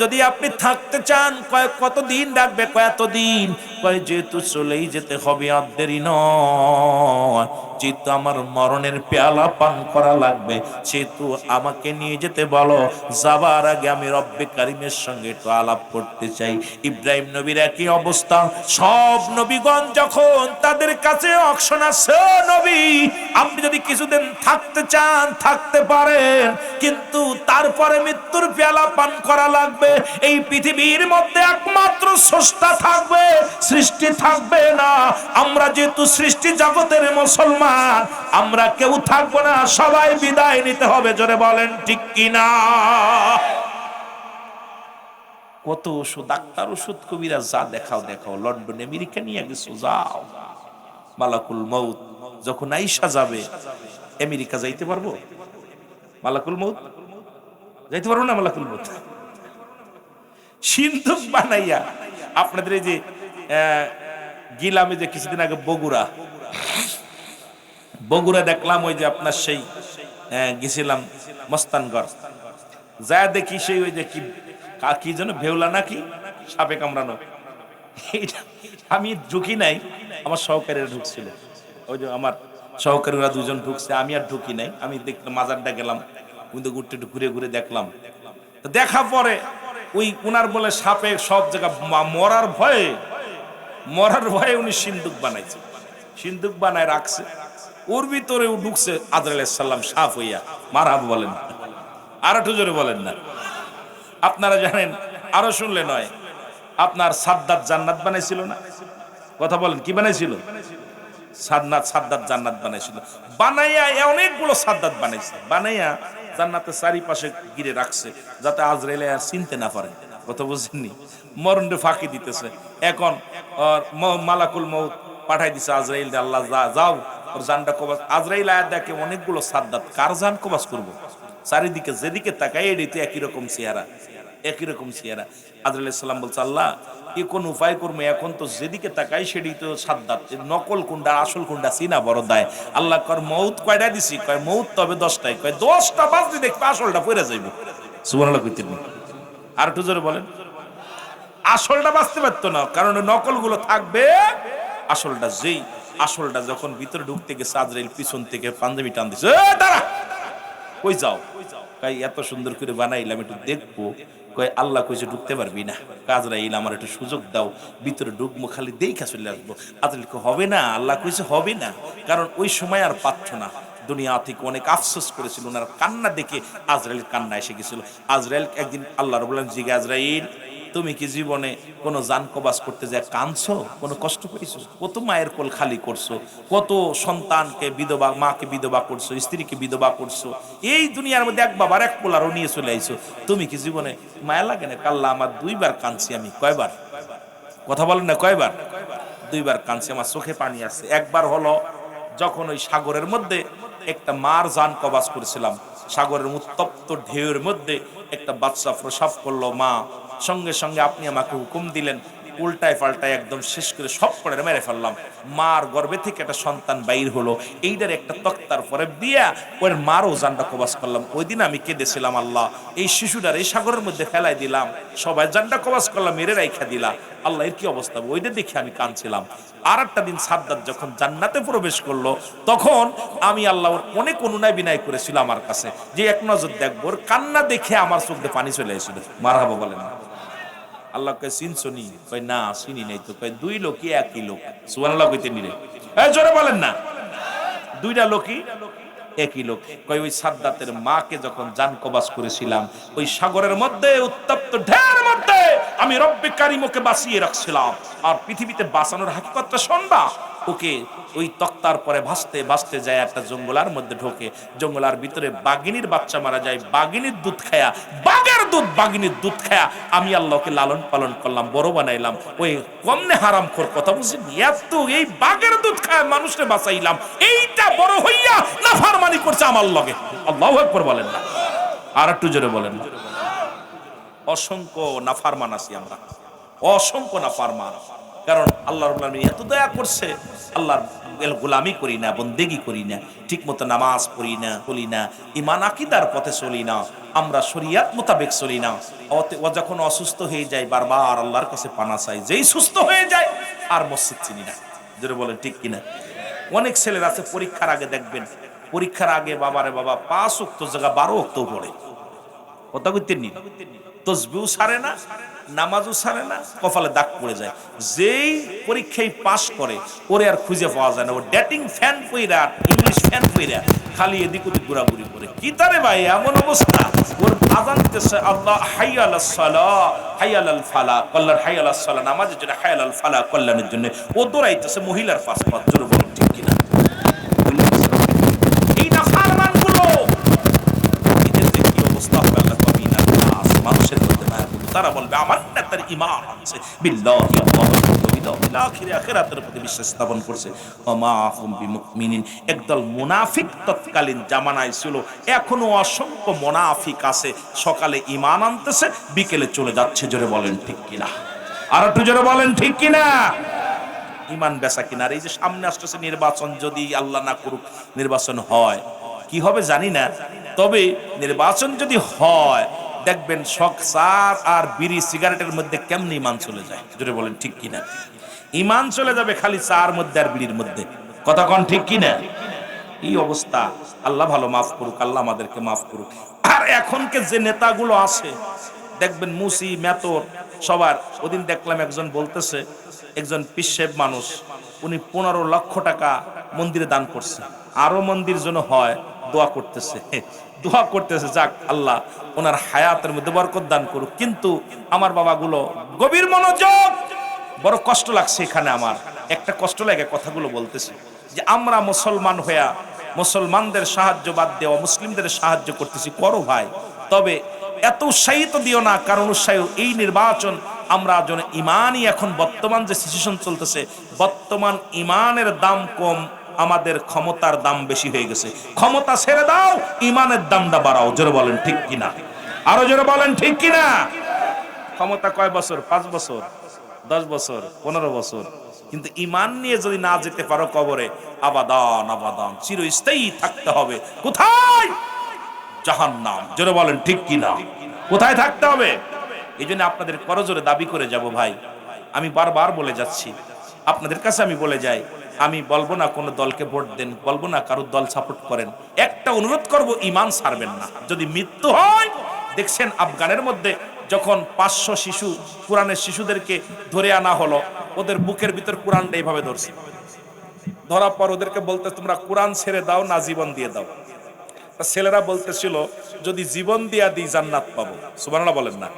A: যদি আপনি থাকতে চান। কয় কতদিন রাখবে? কয় এতদিন। কয় যেহেতু চলেই যেতে হবে আর দেরি নয়, যেহেতু আমার মরণের পেয়ালা পান করা লাগবে, সেহেতু আমাকে নিয়ে যেতে বলো। যাবার আগে আমি রব্বে কারিমের সঙ্গে একটু আলাপ করতে চাই। ইব্রাহিম নবীর একই অবস্থা। সব নবীগণ যখন তাদের কাছে অকশন আছে, নবী আপনি যদি কিছুদিন থাকতে চান থাকতে পারেন, কিন্তু তারপরে মৃত্যুর পেয়ালা পান করা লাগবে। এই পৃথিবীর মধ্যে একমাত্র স্রষ্টা থাকবে, সৃষ্টি থাকবে না। আমরা যেহেতু সৃষ্টি জগতের মুসলমান, আমরা কেউ থাকবো না, সবাই বিদায় নিতে হবে। জোরে বলেন ঠিক কিনা? কত ওষুধ, ডাক্তার ওষুধ কবিরা যা দেখাও, লন্ডন আমেরিকা নিয়ে গেছো, যাও। মালাকুল মউত যখন আইসা যাবে, আমেরিকা যাইতে পারবো? মালাকুল মউত যাইতে পারবো না। মালাকুল মউত সিন্ধুক বানাইয়া আপনাদের এই যে গিলামে যে কিছুদিন আগে বগুড়া দেখলাম, ওই যে আপনার সেই গেছিলাম মস্তানগড়, যা দেখি সেই ওই যে কি যেন ভেউলা নাকি সাপে কামড়ানো, আমি ঢুকি নাই, আমার সহকারীরা ঢুকছিল। ওই যে আমার সহকারীরা দুজন ঢুকছে, আমি আর ঢুকি নাই। আমি দেখলাম মাজারটা গেলাম, কিন্তু একটু ঘুরে ঘুরে দেখলাম। দেখা পরে ওই উনার বলে সাপে সব জায়গা মরার ভয়ে উনি সিন্দুক বানাইছে, সিন্দুক বানায় রাখছে। ওর ভিতরে ঢুকছে আজরাইল আলাইহিস সালাম সাপ হইয়া। মারহাবা বলেন, আর একটু জোরে বলেন না। আপনারা জানেন, আরো শুনলে নয়, আপনার সাদ্দাত জান্নাত বানাইছিল না? কথা বলেন, কি বানাইছিল? সাদ্দাত জান্নাত বানাইছিল। বানাইয়া অনেকগুলো সাদ্দাত বানাইছে, বানাইয়া জান্নাতের চারিপাশে ঘিরে রাখছে, যাতে আজরাইল আর চিনতে না পারে। কথা বুঝেননি? মরণে ফাঁকি দিতেছে। এখন মালাকুল মউত পাঠাই দিছে আজরাইল, আল্লাহ যাও ওর জানটা কবাজ। আজরাইল আয়া দেখে অনেকগুলো সাদ্দাত, কার জান কবাজ করবো? চারিদিকে যেদিকে তাকাই এটি তো একই রকম চেহারা। আজরাইল সালাম বলছে, আল্লাহ এ কোন উপায় করবো? এখন তো যেদিকে তাকাই সেটি তো সাদ্দাত, নকল কোনটা আসল কোনটা চিনা বড় দায়। আল্লাহ কর মউত কয়টা দিছি? কয় মউত তবে 10টাই। কয় 10টা বাজতে দেখবে আসলটা পড়ে যাইব। সুবহানাল্লাহ কইতেন। আর একটু জোরে বলেন। আসলটা বাঁচতে পারতো না, কারণ নকল গুলো থাকবে। আসলটা যখন ভিতরে ঢুকতে গেছে, আজরাইল পিছন থেকে পাঞ্জাবি টান দিছে, দাঁড়া, কই যাও? কই এত সুন্দর করে বানাইলাম, একটু দেখবো। কয় আল্লাহ কইছে ঢুকতে পারবি না। আজরাইল আমার একটু সুযোগ দাও, ভিতরে ঢুকবো, খালি দেখা চলে আসবো। আজরাইল হবে না, আল্লাহ কইছে হবে না, কারণ ওই সময় আর পাচ্ছ না। দুনিয়া থেকে অনেক আফসোস করেছিল, ওনার কান্না দেখে আজরাইল কান্না এসে গেছিল। আজরাইল একদিন আল্লাহ রাব্বুল আলামিন জিজ্ঞাসা, আজরাইল তুমি কি জীবনে কোনো জান কবাজ করতে যায় কাঁদছো? কোনো কষ্ট পেয়েছো? কত মায়ের কোল খালি করছো, কত সন্তানকে বিধবা, মাকে বিধবা করছো, স্ত্রীকে বিধবা করছো, এই দুনিয়ার মধ্যে এক বাবার এক পোলারও নিয়ে চলে আইছো। তুমি কি জীবনে মায়া লাগে না? আল্লাহ আমার 2বার কাঁদছি আমি। কয়বার? কথা বলেন না, কয়বার? 2বার কাঁদছি, আমার চোখে পানি আসছে। একবার হলো যখন ওই সাগরের মধ্যে একটা মার জান কবাজ করেছিলাম, সাগরের উত্তপ্ত ঢেউয়ের মধ্যে একটা বাচ্চা প্রসব করলো। মা সঙ্গে সঙ্গে আপনি আমাকে হুকুম দিলেন, উল্টায় পাল্টায় একদম শেষ করে সব করে মেরে ফেললাম। মার গর্ভে থেকে একটা সন্তান বাইর হলো, এইটার একটা তক্তার পরে দিয়া ওর মারও জানটা কবাজ করলাম। ওই দিন আমি কেঁদেছিলাম, আল্লাহ এই শিশুটার এই সাগরের মধ্যে ফেলাই দিলাম, সবাই জানটা কবাজ করলাম, মেরে রাইখা দিলা, আল্লাহ এর কি অবস্থা? ওইটা দেখে আমি কাঁদছিলাম। আর একটা দিন সাদ্দাত যখন জান্নাতে প্রবেশ করলো, তখন আমি আল্লাহর অনেক অনুনয় বিনয় করেছিল আমার কাছে, যে এক নজর দেখবো। ওর কান্না দেখে আমার চোখ দিয়ে পানি চলে এসেছিল। মারহাবা বলেন। আল্লাহ কয় চিনছো নি? কয় না চিনি নাই তো। কয় 2 লোকই একই লোক। সুবহানাল্লাহ কইতে নিরে, এই জোরে বলেন না। 2টা লোকই একই লোক। কয় ওই সাদ্দাতের মাকে যখন জান কবাজ করেছিলাম, ওই সাগরের মধ্যে উত্তপ্ত ঢেউয়ের মধ্যে আমি রব্বে কারিমকে বাঁচিয়ে রাখছিলাম। আর পৃথিবীতে বাঁচানোর হাকিকতটা শুনবা, ওকে ওই তক্তার পরে ভাসতে ভাসতে যায় একটা জঙ্গলার মধ্যে ঢোকে, জঙ্গলার ভিতরে বাঘিনীর বাচ্চা মারা যায়, বাঘিনীর দুধ খায়া, বাঘের দুধ বাঘিনীর দুধ খায়া আমি আল্লাহকে লালন পালন করলাম, বড় বানাইলাম। ওই কমনে হারামখোর কথা বুঝি, এত এই বাঘের দুধ খায় মানুষকে বাঁচাইলাম, এইটা বড় হইয়া নাফরমানি করছে আমার লগে। আল্লাহু আকবার বলেন না, আর একটু জোরে বলেন না। অসংখ্য নাফরমান আছি আমরা, অসংখ্য নাফরমান। কারণ আল্লাহ রাব্বুল আলামিন এত দয়া করছে, আল্লাহর গোলামি করি না, বন্দেগি করি না, ঠিক মতো নামাজ পড়ি না, বলি না, ঈমান আকীদার পথে চলি না, আমরা শরীয়ত মোতাবেক চলি না। ও যখন অসুস্থ হয়ে যায় বারবার আল্লাহর কাছে পানা চাই, যেই সুস্থ হয়ে যায় আর মসজিদ চিনি না। যেটা বলেন ঠিক কিনা? অনেক ছেলের আছে পরীক্ষার আগে দেখবেন, পরীক্ষার আগে বাবারে বাবা 5 ওয়াক্ত জায়গা 12 ওয়াক্ত পড়ে, কথা কইতেন নি, তসবিহও ছাড়ে না, নামাজও ছাড়ে না, কপালে দাগ পড়ে যায়। যেই পরীক্ষায় পাস করে ওরে আর খুঁজে পাওয়া যায় না, ও ডেটিং ফ্যান কইরা, ইংলিশ ফ্যান কইরা খালি এদিক ওদিক ঘোরাঘুরি করে। কি তারে ভাই এমন অবস্থা, ওর আযান দিতেছে আল্লাহ হাইয়া আলাস সালাহ হাইয়া আলাল ফালাহ, আল্লাহর হাইয়া আলাস সালাহ নামাজের জন্য, হাইয়া আলাল ফালাহ কল্যাণের জন্য, ও দৌড়াইতেছে মহিলার পাশ পাশ। জোরে বলেন ঠিক কিনা? এই না ফারমানগুলো, এদের যে কি অবস্থা হবে আল্লাহ কবি না, মানুষের মধ্যে না, তারা বলবে আমার নেতার ঈমান আছে, বিল্লাহি আল্লাহু আখির আখিরাতের প্রতি বিশ্বাস স্থাপন করছে। ওমা হুম বিমুমিনিন, একদল মুনাফিক তৎকালীন জামানায় ছিল, এখনো অসংখ্য মুনাফিক আছে, সকালে ঈমান আনতেছে, বিকেলে চলে যাচ্ছে। জোরে বলেন ঠিক কিনা? আর একটু জোরে বলেন ঠিক কিনা? ঈমান বেচা কিনার। এই যে সামনে আসতেছে নির্বাচন, যদি আল্লাহ না করুক নির্বাচন হয়, কি হবে জানি না, তবে নির্বাচন যদি হয় দেখবেন শখ চার আর বিড়ি সিগারেটের মধ্যে কেমনি ঈমান চলে যায়। জোরে বলেন ঠিক কিনা? ঈমান চলে যাবে খালি চার মধ্যে আর বিড়ির মধ্যে, কথা কোন ঠিক কিনা? এই অবস্থা, আল্লাহ ভালো মাফ করুক, আল্লাহ আমাদেরকে মাফ করুক। আর এখনকে যে নেতাগুলো আছে দেখবেন মুসি মেতর সবার, ওদিন দেখলাম একজন বলতেছে, একজন পিসেব মানুষ, উনি 15 লক্ষ টাকা মন্দিরে দান করছে, আরো মন্দির যেন হয় দোয়া করতেছে, দোয়া করতেছে, যাক আল্লাহ ওনার হায়াতের মধ্যে বরকত দান করুক। কিন্তু আমার বাবাগুলো গভীর মনোযোগ, বড় কষ্ট লাগছে এখানে, আমার একটা কষ্ট লাগে কথাগুলো বলতেছি, যে আমরা মুসলমান হইয়া মুসলমানদের সাহায্য বাদ দেওয়া মুসলিমদের সাহায্য করতেছি, করো ভাই, তবে এত উৎসাহিত দিও না, কারণ উৎসাহ এই নির্বাচন আমরা যেন ঈমানই, এখন বর্তমান যে সিচুয়েশন চলতেছে, বর্তমান ঈমানের দাম কম, আমাদের ক্ষমতার দাম বেশি হয়ে গেছে। ক্ষমতা ছেড়ে দাও, ঈমানের দামটা বাড়াও। জোরে বলেন ঠিক কিনা? আরো জোরে বলেন ঠিক কিনা? ক্ষমতা কয় বছর? 5 বছর, 10 বছর, 15 বছর, কিন্তু ঈমান নিয়ে যদি না যেতে পারো কবরে, আবাদান আবাদান চিরস্থায়ী থাকতে হবে। কোথায়? জাহান্নাম। জোরে বলেন ঠিক কিনা? কোথায় থাকতে হবে? এই জন্য আপনাদের করজোরে দাবি করে যাব ভাই, আমি বারবার বলে যাচ্ছি, আপনাদের কাছে আমি বলে যাই, আমি বলবো না কোনো দলকে ভোট দেন, বলবো না কারোর দল সাপোর্ট করেন, একটা অনুরোধ করব, ঈমান ছাড়বেন না। যদি মৃত্যু হয়, দেখছেন আফগানের মধ্যে যখন 500 শিশু, কোরআনের শিশুদেরকে ধরে আনা হলো, ওদের বুকের ভিতর কোরআনটা এইভাবে ধরছে, ধরার পর ওদেরকে বলতে, তোমরা কোরআন ছেড়ে দাও না জীবন দিয়ে দাও। ছেলেরা বলতেছিল যদি জীবন দিয়া দিই জান্নাত পাবো। সুবহানাল্লাহ বলেন না?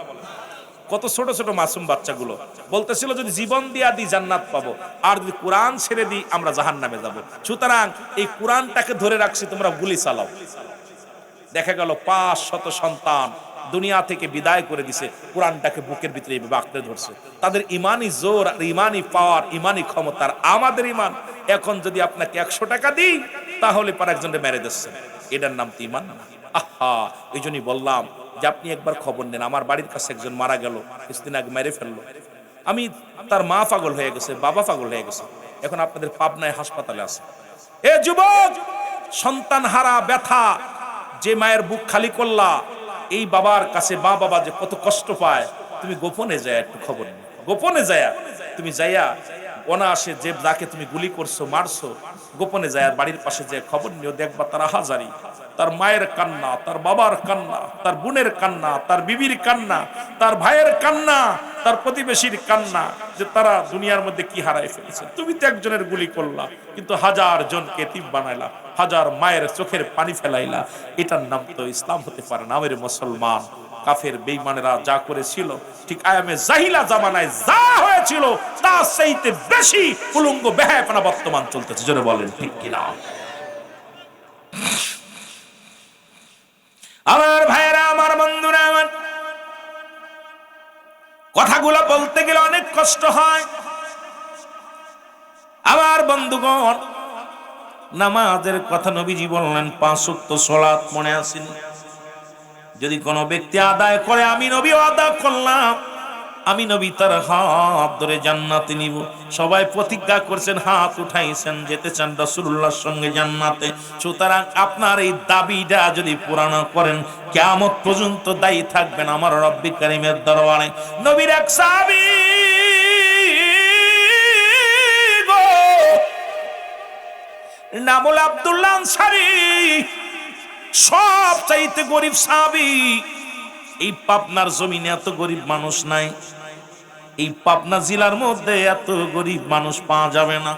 A: কত ছোট ছোট মাসুম বাচ্চাগুলো বলতেছিল যদি জীবন দিয়া দিই জান্নাত পাবো, আর যদি কোরআন ছেড়ে দিই আমরা জাহান্নামে যাব। সুতরাং এই কোরআনটাকে ধরে রাখছি, তোমরা গুলি চালাও। দেখা গেল 500 সন্তান দুনিয়া থেকে বিদায় করে দিছে, কোরআনটাকে বুকের ভিতরে এইভাবে আঁকড়ে ধরছে। তাদের ইমানি জোর আর ইমানি পাওয়ার, ইমানি ক্ষমতার। আমাদের ইমান, এখন যদি আপনাকে 100 টাকা দিই তাহলে পার একজনকে মেরে দিচ্ছেন, এটার নাম তো ইমান না। আহা, এই জন্যই বললাম যে আপনি একবার খবর নেন। আমার বাড়ির কাছে একজন মারা গেল, কিছুদিন আগে মেরে ফেললো। আমি, তার মা পাগল হয়ে গেছে, বাবা পাগল হয়ে গেছে, এখন আপনাদের পাবনায় হাসপাতালে আছে। এ যুবক, সন্তান হারা ব্যথা, যে মায়ের বুক খালি করলা, এই বাবার কাছে মা বাবা যে কত কষ্ট পায়, তুমি গোপনে যায় একটু খবর নেই, গোপনে যায় তুমি যাইয়া অনায়াসে যে যাকে তুমি গুলি করছো মারছো, গোপনে যায় বাড়ির পাশে যে খবর নিও, দেখবা তারা হাজারি, তার মায়ের কান্না, তার বাবার কান্না, তার বোনের কান্না, তার বিবির কান্না, তার ভাইয়ের কান্না, তার প্রতিবেশীর কান্না, যে তারা দুনিয়ার মধ্যে কি হারায় ফেলেছে। তুমি তো একজনের গুলি করলা, কিন্তু 1000 জনকে এতিম বানাইলা, 1000 মায়ের চোখের পানি ফেলাইলা। এটার নাম তো ইসলাম হতে পারে না। আমার মুসলমান, কাফের বেঈমানেরা যা করেছিল, ঠিক আয়ামে জাহিলা জামানায় যা হয়েছিল তার চাইতে বেশি উলঙ্গ বেহায়াপনা বর্তমান চলতেছে। জোরে বলেন ঠিক কিনা? আমার ভাইরা, আমার বন্ধুরা, আমার কথাগুলো বলতে গেলে অনেক কষ্ট হয়। আমার বন্ধুগণ, নামাজের কথা নবীজি বললেন 5 ওয়াক্ত সালাত মনে আসেনি? যদি কোনো ব্যক্তি আদায় করে, আমি নবীও আদায় করলাম, আমি নবী তার হাত ধরে জান্নাতে নিব। সবাই প্রতিজ্ঞা করছেন, হাত উঠাইছেন, যেতে চান রাসূলুল্লাহর সঙ্গে জান্নাতে। সুতরাং আপনার এই দাবিটা যদি পূরণ করেন, কিয়ামত পর্যন্ত দায়ী থাকবেন আমার রব্বি কারীমের দরবারে। নবীর এক সাহাবী গো, নাম হলো আব্দুল্লাহ আনসারী, সব চাইতে গরিব সাহাবী। এই পাবনার জমিনে এত গরিব মানুষ নাই, এই পাবনা জেলার মধ্যে এত গরিব মানুষ পাওয়া যাবে না।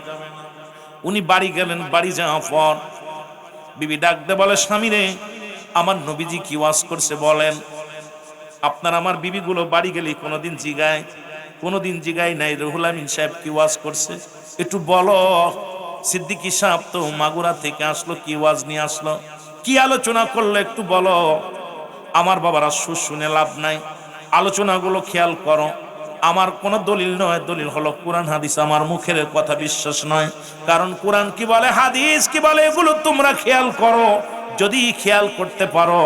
A: উনি বাড়ি গেলেন, বাড়ি যাওয়ার পর বিবি ডাকতে বলে, স্বামী রে, আমার নবীজি কি ওয়াজ করছে বলেন। আপনার আমার বিবিগুলো বাড়ি গেলে কোনোদিন জিগায়, কোনোদিন জিগায় নাই রুহুল আমিন সাহেব কি ওয়াজ করছে, একটু বলো। সিদ্দিকী সাহেব তো মাগুরা থেকে আসলো, কি ওয়াজ নিয়ে আসলো, কি আলোচনা করলো, একটু বলো। আমার বাবারা সুর শুনে লাভ নাই, আলোচনাগুলো খেয়াল করো। আমার কোনো দলিল নয়, দলিল হলো কোরআন হাদিস, আমার মুখের কথা বিশ্বাস নয়। কারণ কোরআন কি বলে, হাদিস কি বলে, এগুলো তোমরা খেয়াল করো। যদি খেয়াল করতে পারো,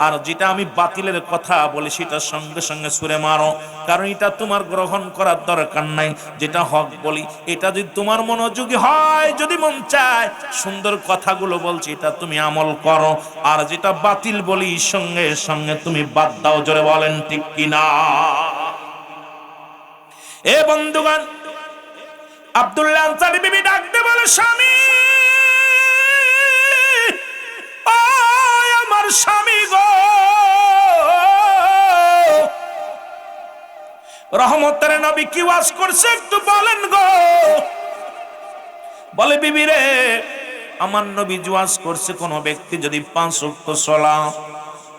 A: আর যেটা আমি বাতিলের কথা বলি সেটা সঙ্গে সঙ্গে ছুঁড়ে মারো, কারণ এটা তোমার গ্রহণ করার দরকার নাই। যেটা হক বলি, এটা যদি তোমার মনোযোগী হয়, যদি মন চায় সুন্দর কথাগুলো বলছি, এটা তুমি আমল করো। আর যেটা বাতিল বলি, সঙ্গে সঙ্গে তুমি বাদ দাও। জোরে বলেন ঠিক কিনা? এ বন্ধুগণ, আব্দুল্লাহ আনসারী বিবি ডাকতে বলে, স্বামী, ও আমার স্বামী গো, রহমতের নবী কি ওয়াজ করছে একটু বলেন গো। বলে, বিবি রে, আমার নবী ওয়াজ করছে, কোন ব্যক্তি যদি 5 ওয়াক্ত সালাত,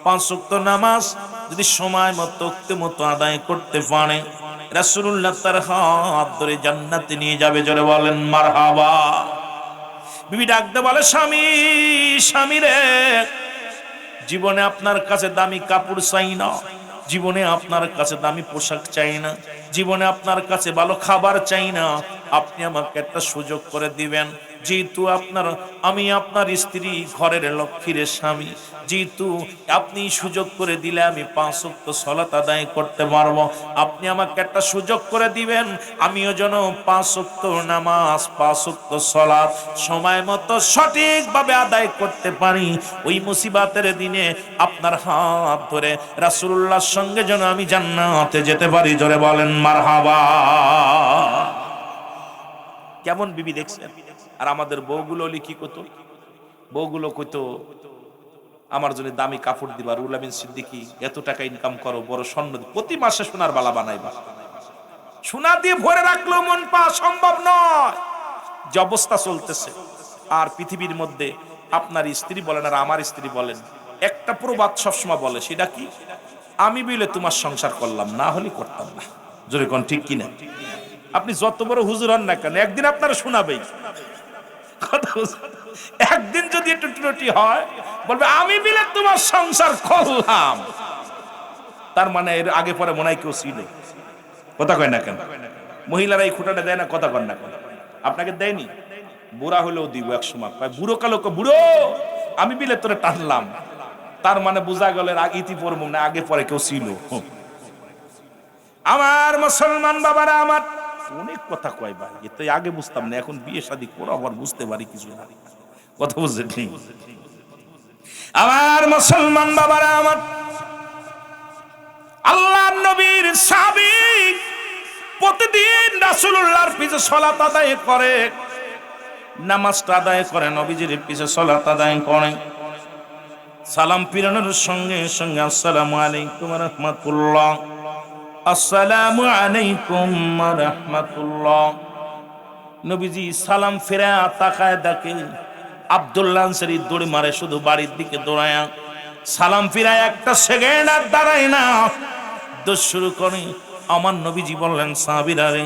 A: 5 ওয়াক্ত নামাজ যদি সময় মতো মতো আদায় করতে পারে, রাসূলুল্লাহ তার হাত ধরে জান্নাতে নিয়ে যাবে। জোরে বলেন মারহাবা। বিবি ডাকতে বলে, স্বামী, স্বামী রে, জীবনে আপনার কাছে দামি কাপড় চাই না, জীবনে আপনার কাছে দামি পোশাক চাই না, জীবনে আপনার কাছে ভালো খাবার চাই না। আপনি আমাকে একটা সুযোগ করে দিবেন। যেহেতু আমি আপনার স্ত্রী, ঘরের লক্ষ্মীর স্বামী, যেহেতু আপনি সুযোগ করে দিলে আমি 5 ওয়াক্ত সালাত আদায় করতে পারবো, আপনি আমাকে একটা সুযোগ করে দিবেন, আমিও যেন 5 ওয়াক্ত নামাজ, 5 ওয়াক্ত সালাত সময় মতো সঠিকভাবে আদায় করতে পারি। ওই মুসিবতের দিনে আপনার হাত ধরে রাসূলুল্লাহর সঙ্গে যেন আমি জান্নাতে যেতে পারি। জোরে বলেন মারহাবা। কেমন বিবি দেখছেন? আর আমাদের বউগুলো কি কইতো? বউগুলো কইতো, আমার জন্য দামি কাপড় দিবা, রুহুল আমিন সিদ্দিকী, এত টাকা ইনকাম করো, বড় স্বর্ণ প্রতি মাসে সোনার বালা বানাইবা। সোনা দিয়ে ভরে রাখলেও মন পাওয়া সম্ভব নয়। যে অবস্থা চলতেছে, আর পৃথিবীর মধ্যে আপনার স্ত্রী বলেন আর আমার স্ত্রী বলেন, একটা প্রবাদ সবসময় বলে, সেটা কি, আমি বিলে তোমার সংসার করলাম, না হলে করতাম না। জোরে কোন ঠিক কিনা? আপনি যত বড় হুজুর হন না কেন, একদিন আপনারা শোনাবেই। একদিন যদি একটু ত্রুটি হয়, বলবে আমি বিলে তোমার সংসার করলাম, তার মানে এর আগে পরে মনে হয় কেউ ছিল। কথা কয় না কেন? মহিলারা এই খুঁটাটা দেয় না, কথা কন না কেন? আপনাকে দেয়নি? বুড়া হলেও দিব এক সময়, বুড়ো কালো, বুড়ো আমি বিলে তোরে টানলাম, তার মানে বোঝা গেল ইতিপূর্বে না আগে পরে কেউ ছিল। আমার মুসলমান বাবারা, আমার অনেক কথা কয় ভাই, এতে আগে বুঝতাম না, এখন বিয়ে শাদী করে আবার বুঝতে পারি কিছু না। কথা বুঝছেন? ঠিক। আমার মুসলমান বাবারা, আমার আল্লাহর নবীর সাহাবী প্রতিদিন রাসূলুল্লাহর পিছে সালাত আদায় করে, নামাজটা আদায় করে, নবীজির পিছে সালাত আদায় করে। সালাম ফিরানোর সঙ্গে সঙ্গে আসসালামু আলাইকুম ওয়া রাহমাতুল্লাহ, আসসালামু আলাইকুম ওয়া রাহমাতুল্লাহ। নবীজি সালাম ফিরা তাকায় দেখে আব্দুল্লাহ আনসারী দৌড় মারে শুধু বাড়ির দিকে দৌড়ায়া। সালাম ফিরায় একটা সেকেন্ড আর দাঁড়ায় না, দোষ শুরু করে। আমার নবীজি বললেন, সাহাবীরা রে,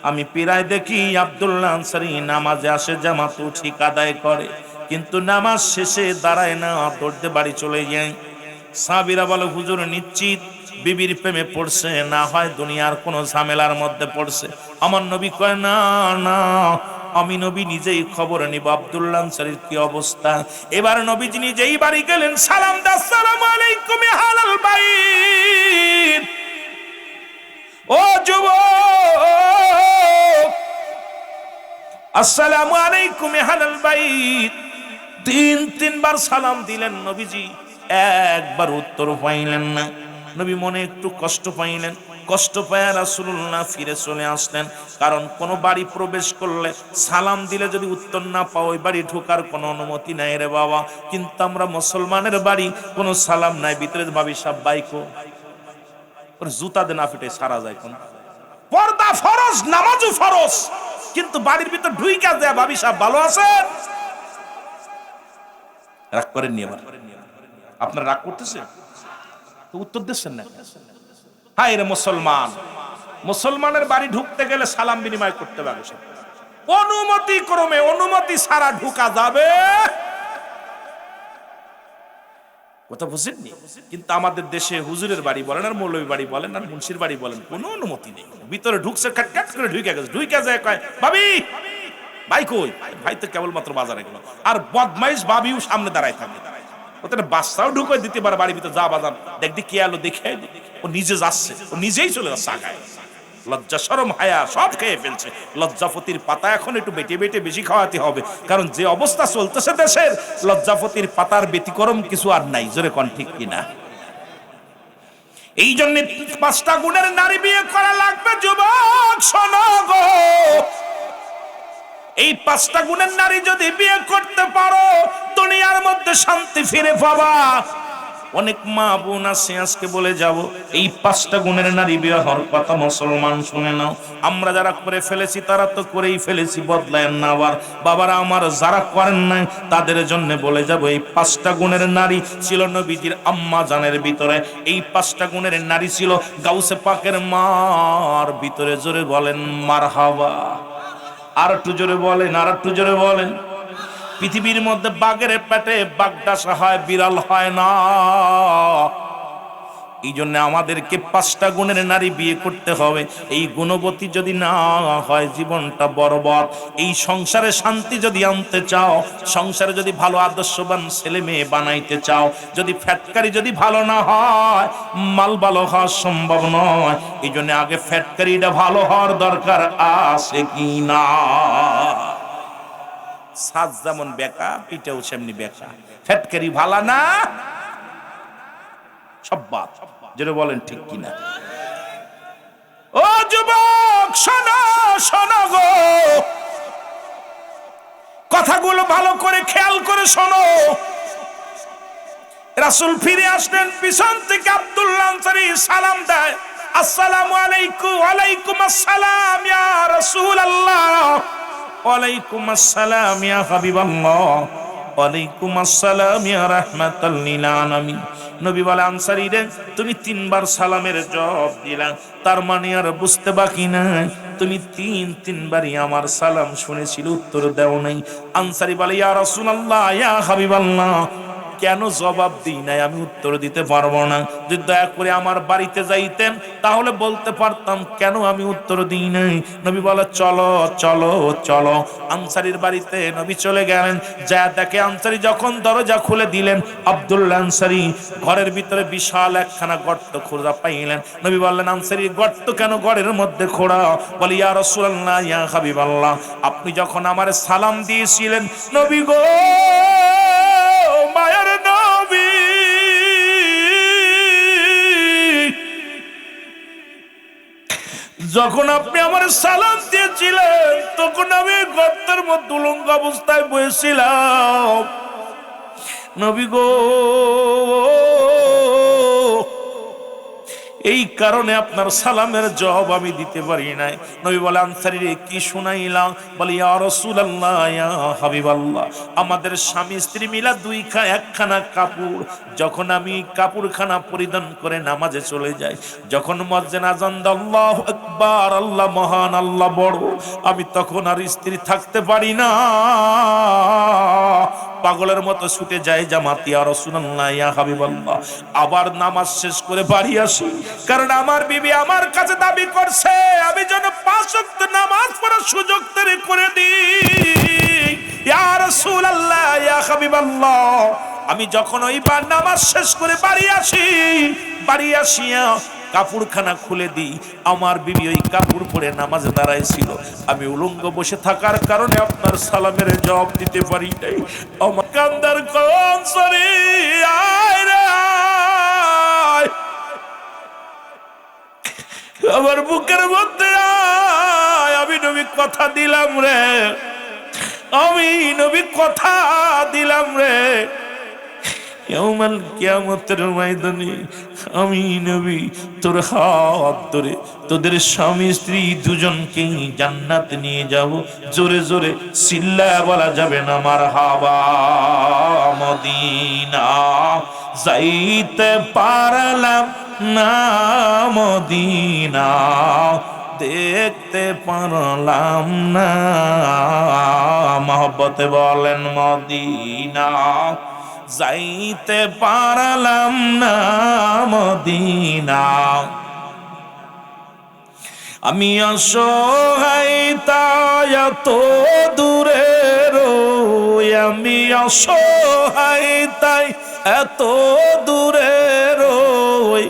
A: আমি প্রায় দেখি আব্দুল্লাহ আনসারী নামাজে আসে, জামাত ঠিক আদায় করে, কিন্তু নামাজ শেষে দাঁড়ায় না, দৌড়তে বাড়ি চলে যায়। সাহাবীরা বলে, হুজুর নিশ্চিত বিবির প্রেমে পড়ছে, না হয় দুনিয়ার কোনো ঝামেলার মধ্যে পড়ছে। আমার নবী কয়, না না, আমি নবী নিজেই খবর নিব আব্দুল্লাহ আনসারীর কি অবস্থা। এবার নবীজি নিজেই বাড়ি গেলেন, সালাম দা, আসসালামু আলাইকুম আহলাল বাইত। ও যুবক, আসসালামু আলাইকুম আহলাল বাইত। তিনবার সালাম দিলেন নবীজি, একবার উত্তর পাইলেন না। নবী মনে একটু কষ্ট পাইলেন, কষ্ট পায় রাসূলুল্লাহ ফিরে চলে আসলেন। কারণ কোন বাড়ি প্রবেশ করলে সালাম দিলে যদি উত্তর না পাও, ওই বাড়ি ঢোকার কোনো অনুমতি নাই রে বাবা। কিন্তু আমরা মুসলমানের বাড়ি, কোনো সালাম নাই, ভিতরে ভাবি সব বাইকো ওর জুতা দিয়ে না ফিটে সারা যায়। কোন পর্দা ফরজ, নামাজও ফরজ, কিন্তু বাড়ির ভিতর ঢুইকা যায় ভাবি সব ভালো আছেন। রাগ করেন নি? আবার আপনারা রাগ করতেছেন তো উত্তর দিচ্ছেন না। হায় রে মুসলমান, মুসলমানের বাড়ি ঢুকতে গেলে সালাম বিনিময় করতে হবে, অনুমতি ক্রমে, অনুমতি ছাড়া ঢুকা যাবে কথা বুঝেননি? কিন্তু আমাদের দেশে হুজুরের বাড়ি বলেন আর মৌলভী বাড়ি বলেন আর মুন্সির বাড়ি বলেন, কোনো অনুমতি নেই। ভিতরে ঢুকছে, কাট করে ঢুকে গেছে, ঢুকে যায় কয়, ভাবি ভাই কই? ভাই তো কেবলমাত্র বাজারে গেল। আর বদমাইশ ভাবিও সামনে দাঁড়ায় থাকে, ওদের বাচ্চাও ঢুকে দিতে পারে বাড়ির ভিতরে, যা বাজান দেখবি কে আলো দেখে, ও নিজে যাচ্ছে, ও নিজেই চলে যাচ্ছে আগায়। লজ্জা শরম হায়া সব খেয়ে ফেলছে। লজ্জাপতির পাতা এখন একটু বেটে বেটে বেশি খাওয়াতে হবে, কারণ যে অবস্থা চলতেছে দেশের, লজ্জাপতির পাতার ব্যতিক্রম কিছু আর নাই। জোরে কোন ঠিক কিনা? এই জন্য 5টা গুণের নারী বিয়ে করা লাগবে। যুবক শোনো গো, এই 5টা গুণের নারী যদি বিয়ে করতে পারো, দুনিয়ার মধ্যে শান্তি ফিরে পাবা। অনেক মা বোন আছে, আজকে বলে যাব, এই 5টা গুণের নারী বিয়ে হওয়ার কথা মুসলমান শুনে নাও। আমরা যারা করে ফেলেছি তারা তো করেই ফেলেছি, বদলায় না। আবার বাবারা আমার যারা করেন নাই তাদের জন্য বলে যাব, এই 5টা গুণের নারী ছিল নবীজির আম্মা জানের ভিতরে। এই 5টা গুণের নারী ছিল গাউসে পাকের মার ভিতরে। জোরে বলেন মারহাবা। আর একটু জোরে বলেন, আর একটু জোরে বলেন। পৃথিবীর মধ্যে বাঘের পেটে বাগডাসা হয়, বিড়াল হয় না। এই জন্য আমাদেরকে 5টা গুণের নারী বিয়ে করতে হবে। এই গুণবতী যদি না হয়, জীবনটা বরবাদ। এই সংসারে শান্তি যদি আনতে চাও, সংসারে যদি ভালো আদর্শবান ছেলে মেয়ে বানাইতে চাও, যদি ফ্যাটকারি যদি ভালো না হয়, মাল ভালো হওয়া সম্ভব নয়। এই জন্য আগে ফ্যাটকারিটা ভালো হওয়ার দরকার আছে কি না? সাজ যেমন বেকা, পিঠেও সেমনি বেকা। ফ্যাটকারি ভালো না, সব বাদ। যেটা বলেন ঠিক কিনা? ও যুবক শোনো, শোনো গো, কথাগুলো ভালো করে খেয়াল করে শোনো। রাসূল ফিরে আসলেন, পিছন থেকে আব্দুল্লাহ আনসারী সালাম দেয়, আসসালামু আলাইকুম। ওয়ালাইকুম আসসালাম ইয়া রাসূলুল্লাহ। ওয়ালাইকুম আসসালাম ইয়া হাবিবাল্লাহ। ওয়ালাইকুম আসসালাম ইয়া রাহমাতাল লিল আলামিন। নবী বলে, আনসারী রে, তুমি 3বার সালামের জবাব দিলা, তার মানে আর বুঝতে বাকি নাই তুমি তিনবারই আমার সালাম শুনেছিল, উত্তর দাও নাই। আনসারী বলে, ইয়া রাসূলুল্লাহ ইয়া হাবিবাল্লাহ, কেন জবাব দিই নাই আমি উত্তর দিতে পারবো না। যদি দয়া করে আমার বাড়িতে যাইতেন তাহলে বলতে পারতাম কেন আমি উত্তর দিই নাই। নবী বলে, চলো চলো চলো। আনসারীর বাড়িতে নবী চলে গেলেন। যা দেখে আনসারী যখন দরজা খুলে দিলেন, আব্দুল্লাহ আনসারী ঘরের ভিতরে বিশাল একখানা গর্ত খোঁজা পাইলেন। নবী বললেন, আনসারী গর্ত কেন ঘরের মধ্যে খোঁড়া? বলি, ইয়া রাসূলুল্লাহ ইয়া হাবিবাল্লাহ, আপনি যখন আমারে সালাম দিয়েছিলেন নবী গো, মায়ের নবী, যখন আপনি আমার সালাম দিয়েছিলেন তখন আমি গর্তের মধ্যে উলঙ্গ অবস্থায় বসেছিলাম। নবী গো, এই কারণে আপনার সালামের জবাব আমি দিতে পারি নাই। নবী বলে, আনসারী রে কি শুনাইলাম? বলে, ইয়া রাসূলুল্লাহ, ইয়া হাবিবাল্লাহ, আমাদের স্বামী স্ত্রী মিলা একখানা কাপড়, যখন আমি কাপড়খানা পরিধান করে নামাজে চলে যাই, যখন মুয়াজ্জিন আযান দেয় আল্লাহু আকবার, আল্লাহ মহান, আল্লাহ বড়, আমি তখন আর স্ত্রী থাকতে পারি না, পাগলের মতো ছুটে যায় জামাত, ইয়া রাসূলুল্লাহ, ইয়া হাবিবাল্লাহ। আবার নামাজ শেষ করে বাড়ি আসি, কারণ আমার বিবি আমার কাছে দাবি করছে আমি যেন 5 ওয়াক্ত নামাজ পড়ার সুযোগ তৈরি করে দিই। ইয়া রাসূলুল্লাহ, ইয়া হাবিবাল্লাহ, আমি যখন ওইবার নামাজ শেষ করে বাড়ি আসিয়া কাপড়খানা খুলে দিই, আমার বিবি ওই কাপড় পরে নামাজে দাঁড়াইছিল, আমি উলঙ্গ বসে থাকার কারণে আপনার সালামের জবাব দিতে পারি নাই। আমার কান্দার কোন সরি, আয় রে আয়, আমার বুকের মধ্যে আয়, আমি নবী কথা দিলাম রে, আমি নবী কথা দিলাম রে, ইয়াউমাল কিয়ামতের ময়দানে আমি নবী তোর হাত ধরে তোদের স্বামী স্ত্রী দুজনকেই জান্নাত নিয়ে যাব। জোরে জোরে চিল্লায়া বলা যাবে না মারহাবা। মদিনা যাইতে পারলাম না, মদিনা দেখতে পারলাম না, মহব্বতে বলেন মদিনা যাইতে পারলাম না, মদিনা। আমি অসহায় তাই এত দূরে রই, আমি অসহায় তাই এত দূরে রই,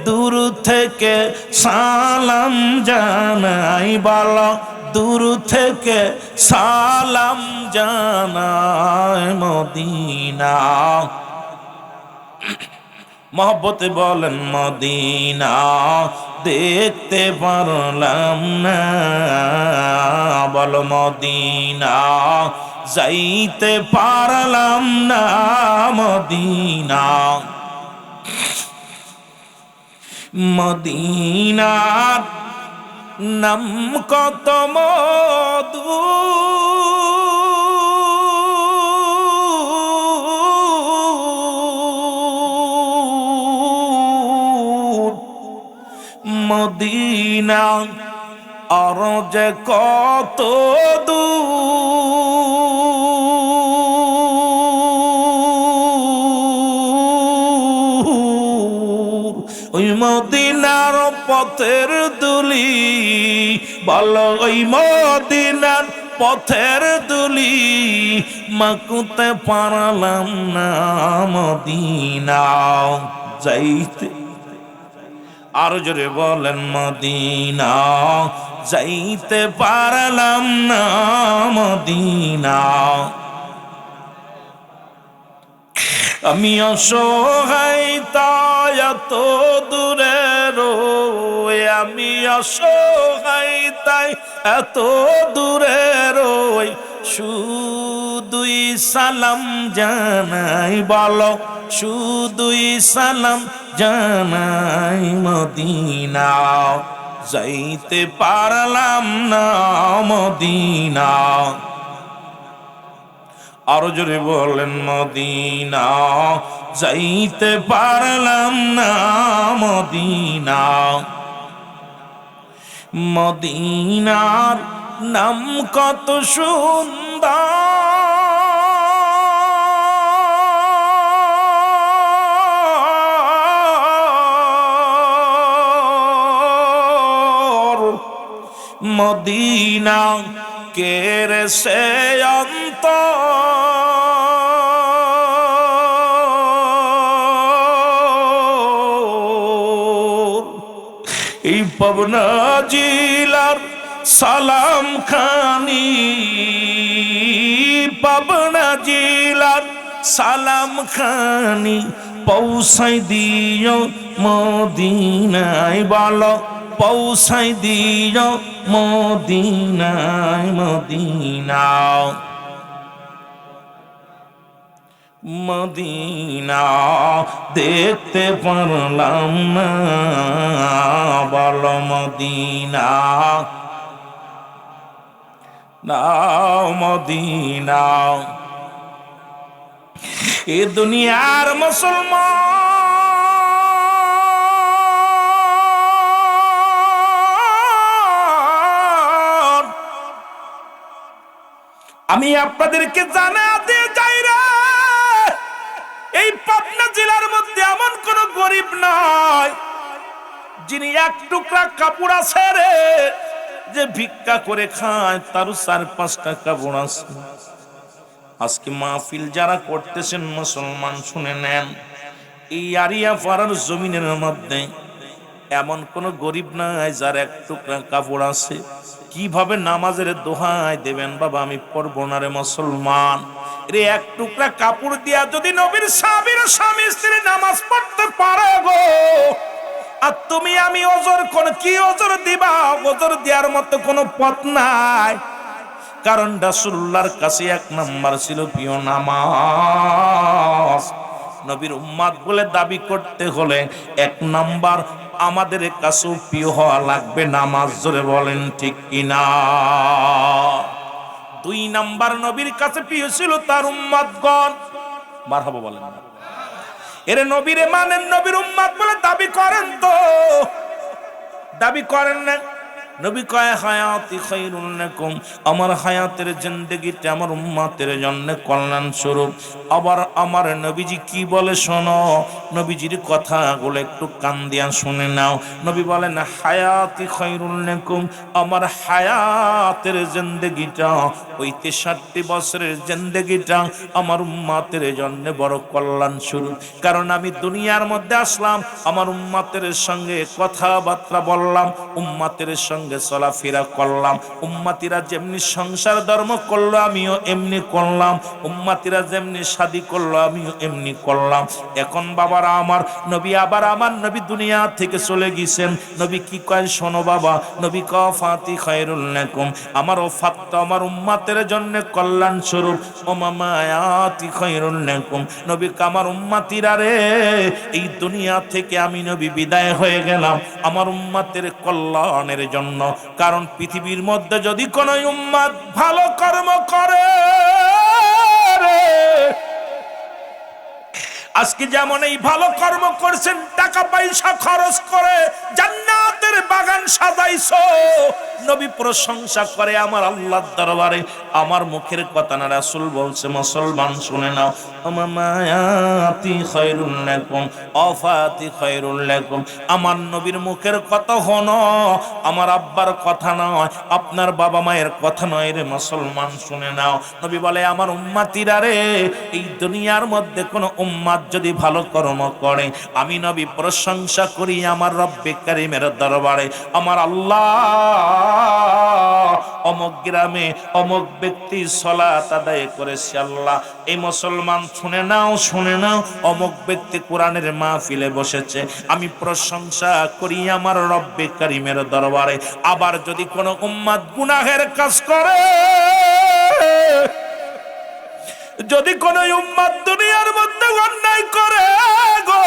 A: দূর থেকে সালাম জানাই, বলো দূর থেকে সালাম জানাই, মদিনা। মহব্বতে বলেন মদিনা দেখতে পারলাম না, বলো মদিনা যাইতে পারলাম না, মদিনা। মদিনার নাম কত মধু, মদিনা আর যে কত দূর, ওই মদিনার পথের দুলি, বলো ওই মদিনার পথের দুলি, মাকুতে পারলাম না, মদিনা যাইতে। আরো জোরে বলেন মদিনা যাইতে পারলাম না, মদিনা। আমি অসহায় তাই এত দূরে রই, আমি অসহায় তাই এত দূরে রই, শুধুই সালাম জানাই, বলো শুধুই সালাম জানাই, মদিনা যাইতে পারলাম না, মদিনা। আরো জোরে বলেন মদিনা যাইতে পারলাম না, মদিনা। মদিনার নাম কত সুন্দর, মদিনা কেরে সে অন্তর, এই পাবনা জিলার সালাম খানি, পাবনা জিলার সালাম খানি পৌঁছাই দিও মদিনায়, বলো পৌঁছাই দিও মদিনায়, মদিনা। মদিনা দেখতে পারলাম না, বলো মদিনা নাও মদিনা। এ দুনিয়ার মুসলমান, আমি আপনাদেরকে জানাতে চাই রে, এই পাবনা জেলার মধ্যে এমন কোন গরিব নয় যিনি এক টুকরা কাপড় আছে রে, যে ভিক্ষা করে খায় তার 4-5টা কাপড় আছে। আজকে মাহফিল যারা করতেছেন মুসলমান শুনে নেন, এই আরিয়া পাড়ার জমিনের মধ্যে এমন কোন গরিব নাই যার এক টুকরা কাপড় আছে। কিভাবে নামাজের দোহাই দেবেন বাবা, আমি পড়বো না রে মুসলমান রে। এক টুকরা কাপড় দিয়া যদি নবীর সাহাবীর স্বামী স্ত্রী নামাজ পড়তে পারে গো, আর তুমি আমি ওজর কোন কি ওজর দিবা? ওজর দেওয়ার মতো কোনো পথ নাই। কারণ রাসূলুল্লাহর কাছে 1 নাম্বার ছিল প্রিয় নামাজ। নবীর উম্মত বলে দাবি করতে হলে 1 নাম্বার আমাদের কাছেও প্রিয় হওয়া লাগবে নামাজ। জোরে বলেন ঠিক কিনা? 2 নাম্বার নবীর কাছে প্রিয় ছিল তার উম্মতগণ। মারহাবা বলেন না? এরে নবীরে মানেন, নবীর উম্মত বলে দাবি করেন তো? দাবি করেন না? নবী কয় হায়াতি খায়রুল লাকুম, আমার হায়াতের জিন্দেগিটা আমার উম্মতের জন্য কল্যাণ স্বরূপ। আবার আমার নবীজি কি বলে শোনো, নবীজির কথাগুলো একটু কান দিয়া শুনে নাও। নবী বলেন হায়াতি খায়রুল লাকুম, আমার হায়াতের জিন্দেগিটা, ওই 63 বছরের জিন্দেগিটা আমার উম্মতের জন্য বড় কল্যাণ স্বরূপ। কারণ আমি দুনিয়ার মধ্যে আসলাম, আমার উম্মতের সঙ্গে কথাবার্তা বললাম, উম্মতের সঙ্গে চলাফেরা করলাম, উম্মতিরা যেমনি সংসার ধর্ম করলো আমিও এমনি করলাম, উম্মতিরা যেমনি শাদী করলো আমিও এমনি করলাম। এখন বাবারা আমার নবী, আবার আমার নবী দুনিয়া থেকে চলে গেছেন। নবী কি কয় শোনো বাবা, নবী কয় ফাতি খায়রুল লাকুম, আমার ওফাতটা আমার উম্মতের জন্য কল্যাণ স্বরূপ। ও মামায়াতি খায়রুল লাকুম, নবী আমার উম্মতিরা রে, এই দুনিয়া থেকে আমি নবী বিদায় হয়ে গেলাম আমার উম্মতের কল্যাণের জন্য। কারণ পৃথিবীর মধ্যে যদি কোন উম্মত ভালো কর্ম করে, আজকে যেমন এই ভালো কর্ম করছেন, টাকা পয়সা খরচ করে জান্নাতের বাগান সাজাইছো, নবী প্রশংসা করে আমার আল্লাহর দরবারে। আমার মুখের কথা না, রাসূল বলছে মুসলমান শুনে নাও, মামায়াতি খায়রুল লাকুম আফাতি খায়রুল লাকুম, আমার নবীর মুখের কথা হনো, আমার আব্বার কথা নয়, আপনার বাবা মায়ের কথা নয় রে মুসলমান শুনে নাও। নবী বলে আমার উম্মতিরা রে, এই দুনিয়ার মধ্যে কোন উম্মত যদি ভালো কর্ম করে, আমি নবী প্রশংসা করি আমার রব্বে কারীমের দরবারে। আমার আল্লাহ অমুক গ্রামে অমুক ব্যক্তি সালাত আদায় করেছে, আল্লাহ এই মুসলমান শুনে নাও, শুনে নাও, অমুক ব্যক্তি কোরআনের মাহফিলে বসেছে, আমি প্রশংসা করি আমার রব্বে কারীমের দরবারে। আবার যদি কোন উম্মত গুনাহের কাজ করে, যদি কোন উম্মত দুনিয়ার মধ্যে অন্যায় করে গো,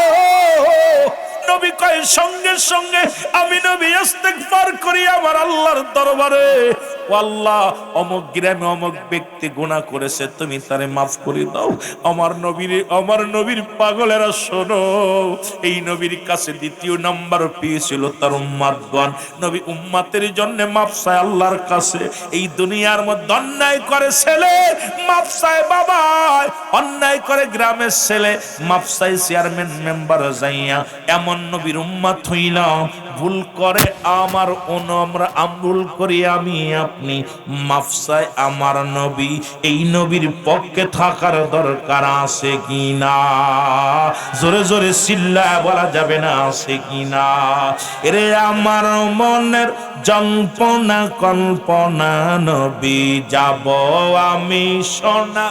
A: নবী কয় সঙ্গে সঙ্গে আমি নবী ইস্তেগফার করি আমার আল্লাহর দরবারে, ও আল্লাহ অমুক গ্রামে অমুক ব্যক্তি গুনাহ করেছে, তুমি তারে মাফ করে দাও। আমার নবীর পাগলেরা শোনো, এই নবীর কাছে 2 নাম্বার পেয়েছিল তার উম্মতগণ। নবী উম্মতের জন্য মাফ চায় আল্লাহর কাছে। এই দুনিয়ার মধ্যে অন্যায় করে ছেলে, মাফ চায় বাবা, অন্যায় করে গ্রামের ছেলে, মাফ চায় চেয়ারম্যান মেম্বার যাইয়া। এমন নবীর উম্মত হইলাম, ভুল করে আমার আমরা ভুল করি আমি আপনি, মাফ চায় আমার নবী। এই নবীর পক্ষে থাকার দরকার আছে কিনা? জোরে জোরে চিল্লায় বলা যাবে না, আছে কিনা? এরে আমার মনের জল্পনা কল্পনা, নবী যাব আমি সোনা,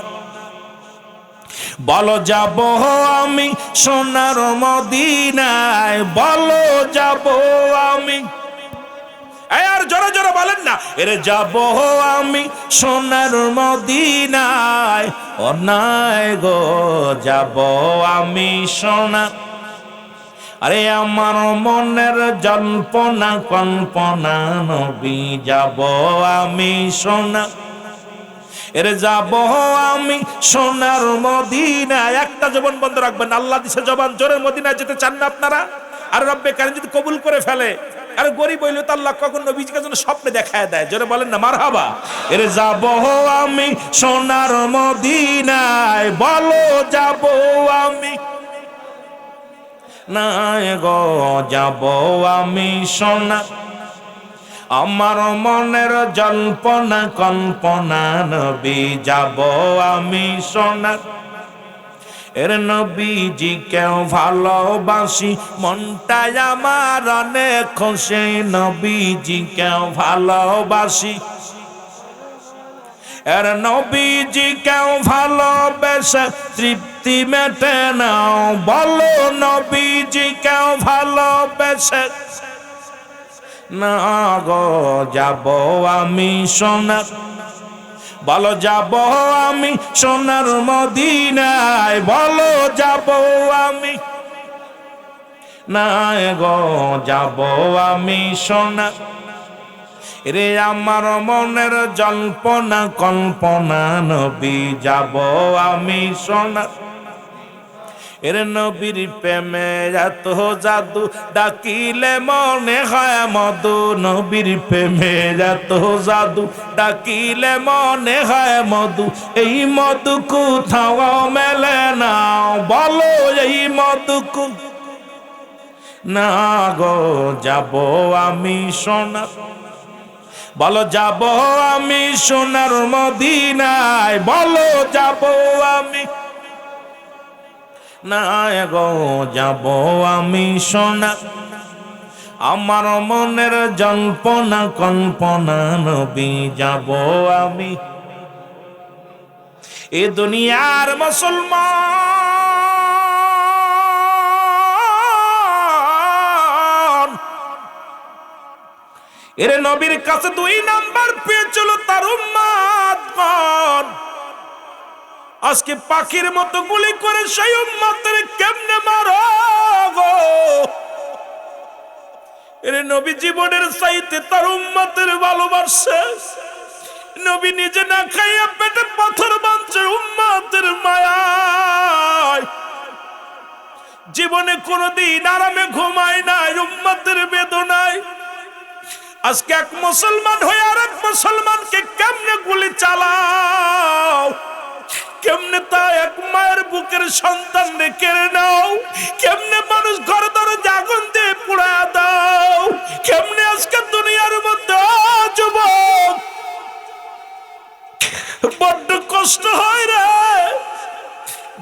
A: বলো যাব আমি সোনার মদিনায়, বলো যাব আমি আর জোরে জোরে বলেন না, এরে যাব আমি সোনার মদিনায়, ও নাই গো যাব আমি সোনা। আরে আমার মনের জল্পনা কল্পনা নবী যাব আমি সোনা, এরে যাব আমি সোনার মদিনায়। একটা জবান বন্ধ রাখবেন, আল্লাহ দিছে জবান, জোরে মদিনায় যেতে চান না আপনারা? আর রব্বে কারীম যদি কবুল করে ফেলে, আর গরিব হইলে তো আল্লাহ কখন নবীজিকে যেন স্বপ্নে দেখায় দেয়, জোরে বলেন না মারহাবা। এরে যাব আমি সোনার মদিনায়, বলো যাব আমি নাই গো যাব আমি সোনা। আমার মনের জল্পনা কল্পনা নবী যাব আমি সোনা। এর নবীজি কেউ ভালোবাসি, মনটাই আমার অনেক খুশি, নবীজি কেউ ভালোবাসি। এর নবীজি কেউ ভালোবেসে তৃপ্তি মেটে নাও, বলো নবীজি কেউ ভালোবেসে না গো যাব আমি সোনা, বলো যাব আমি সোনার মদিনায়, বলো যাব আমি না গো যাব আমি সোনা। রে আমার মনের জল্পনা কল্পনা নবী যাব আমি সোনা। এর নবীর প্রেমে এত জাদু, ডাকিলে মনে হয় মধু, নবীর প্রেমে এত জাদু, ডাকিলে মনে হয় মধু। এই মধু কোথাও মেলে না, বলো এই মধু না গো যাব আমি সোনা, বলো যাব আমি সোনার মদিনায়, বলো যাব আমি না গো যাব আমি সোনা। আমার মনের জল্পনা কল্পনা নবী যাব আমি। এ দুনিয়ার মুসলমান এর নবীর কাছে 2 নাম্বার পেয়েছিল তার উম্মতগণ। আজকে পাখির মতো গুলি করে সেই উম্মতের কেমনে মারো গো? এর নবী জীবনের চাইতে তার উম্মতের ভালোবাসে। নবী নিজে না খাইয়া পেটে পাথর বাঁধছে উম্মতের মায়ায়। জীবনে কোনোদিন আরামে ঘুমায় নাই উম্মতের বেদনায়। আজকে এক মুসলমান হয়ে আর এক মুসলমানকে কেমনে গুলি চালাও, কেমনে তা এক মায়ের বুকের সন্তান কেড়ে নাও, কেমনে মানুষ ঘর দরজা আগুন দিয়ে পুড়া দাও, কেমনে আজকে দুনিয়ার মধ্যে যুবক বড্ড কষ্ট হয় রে।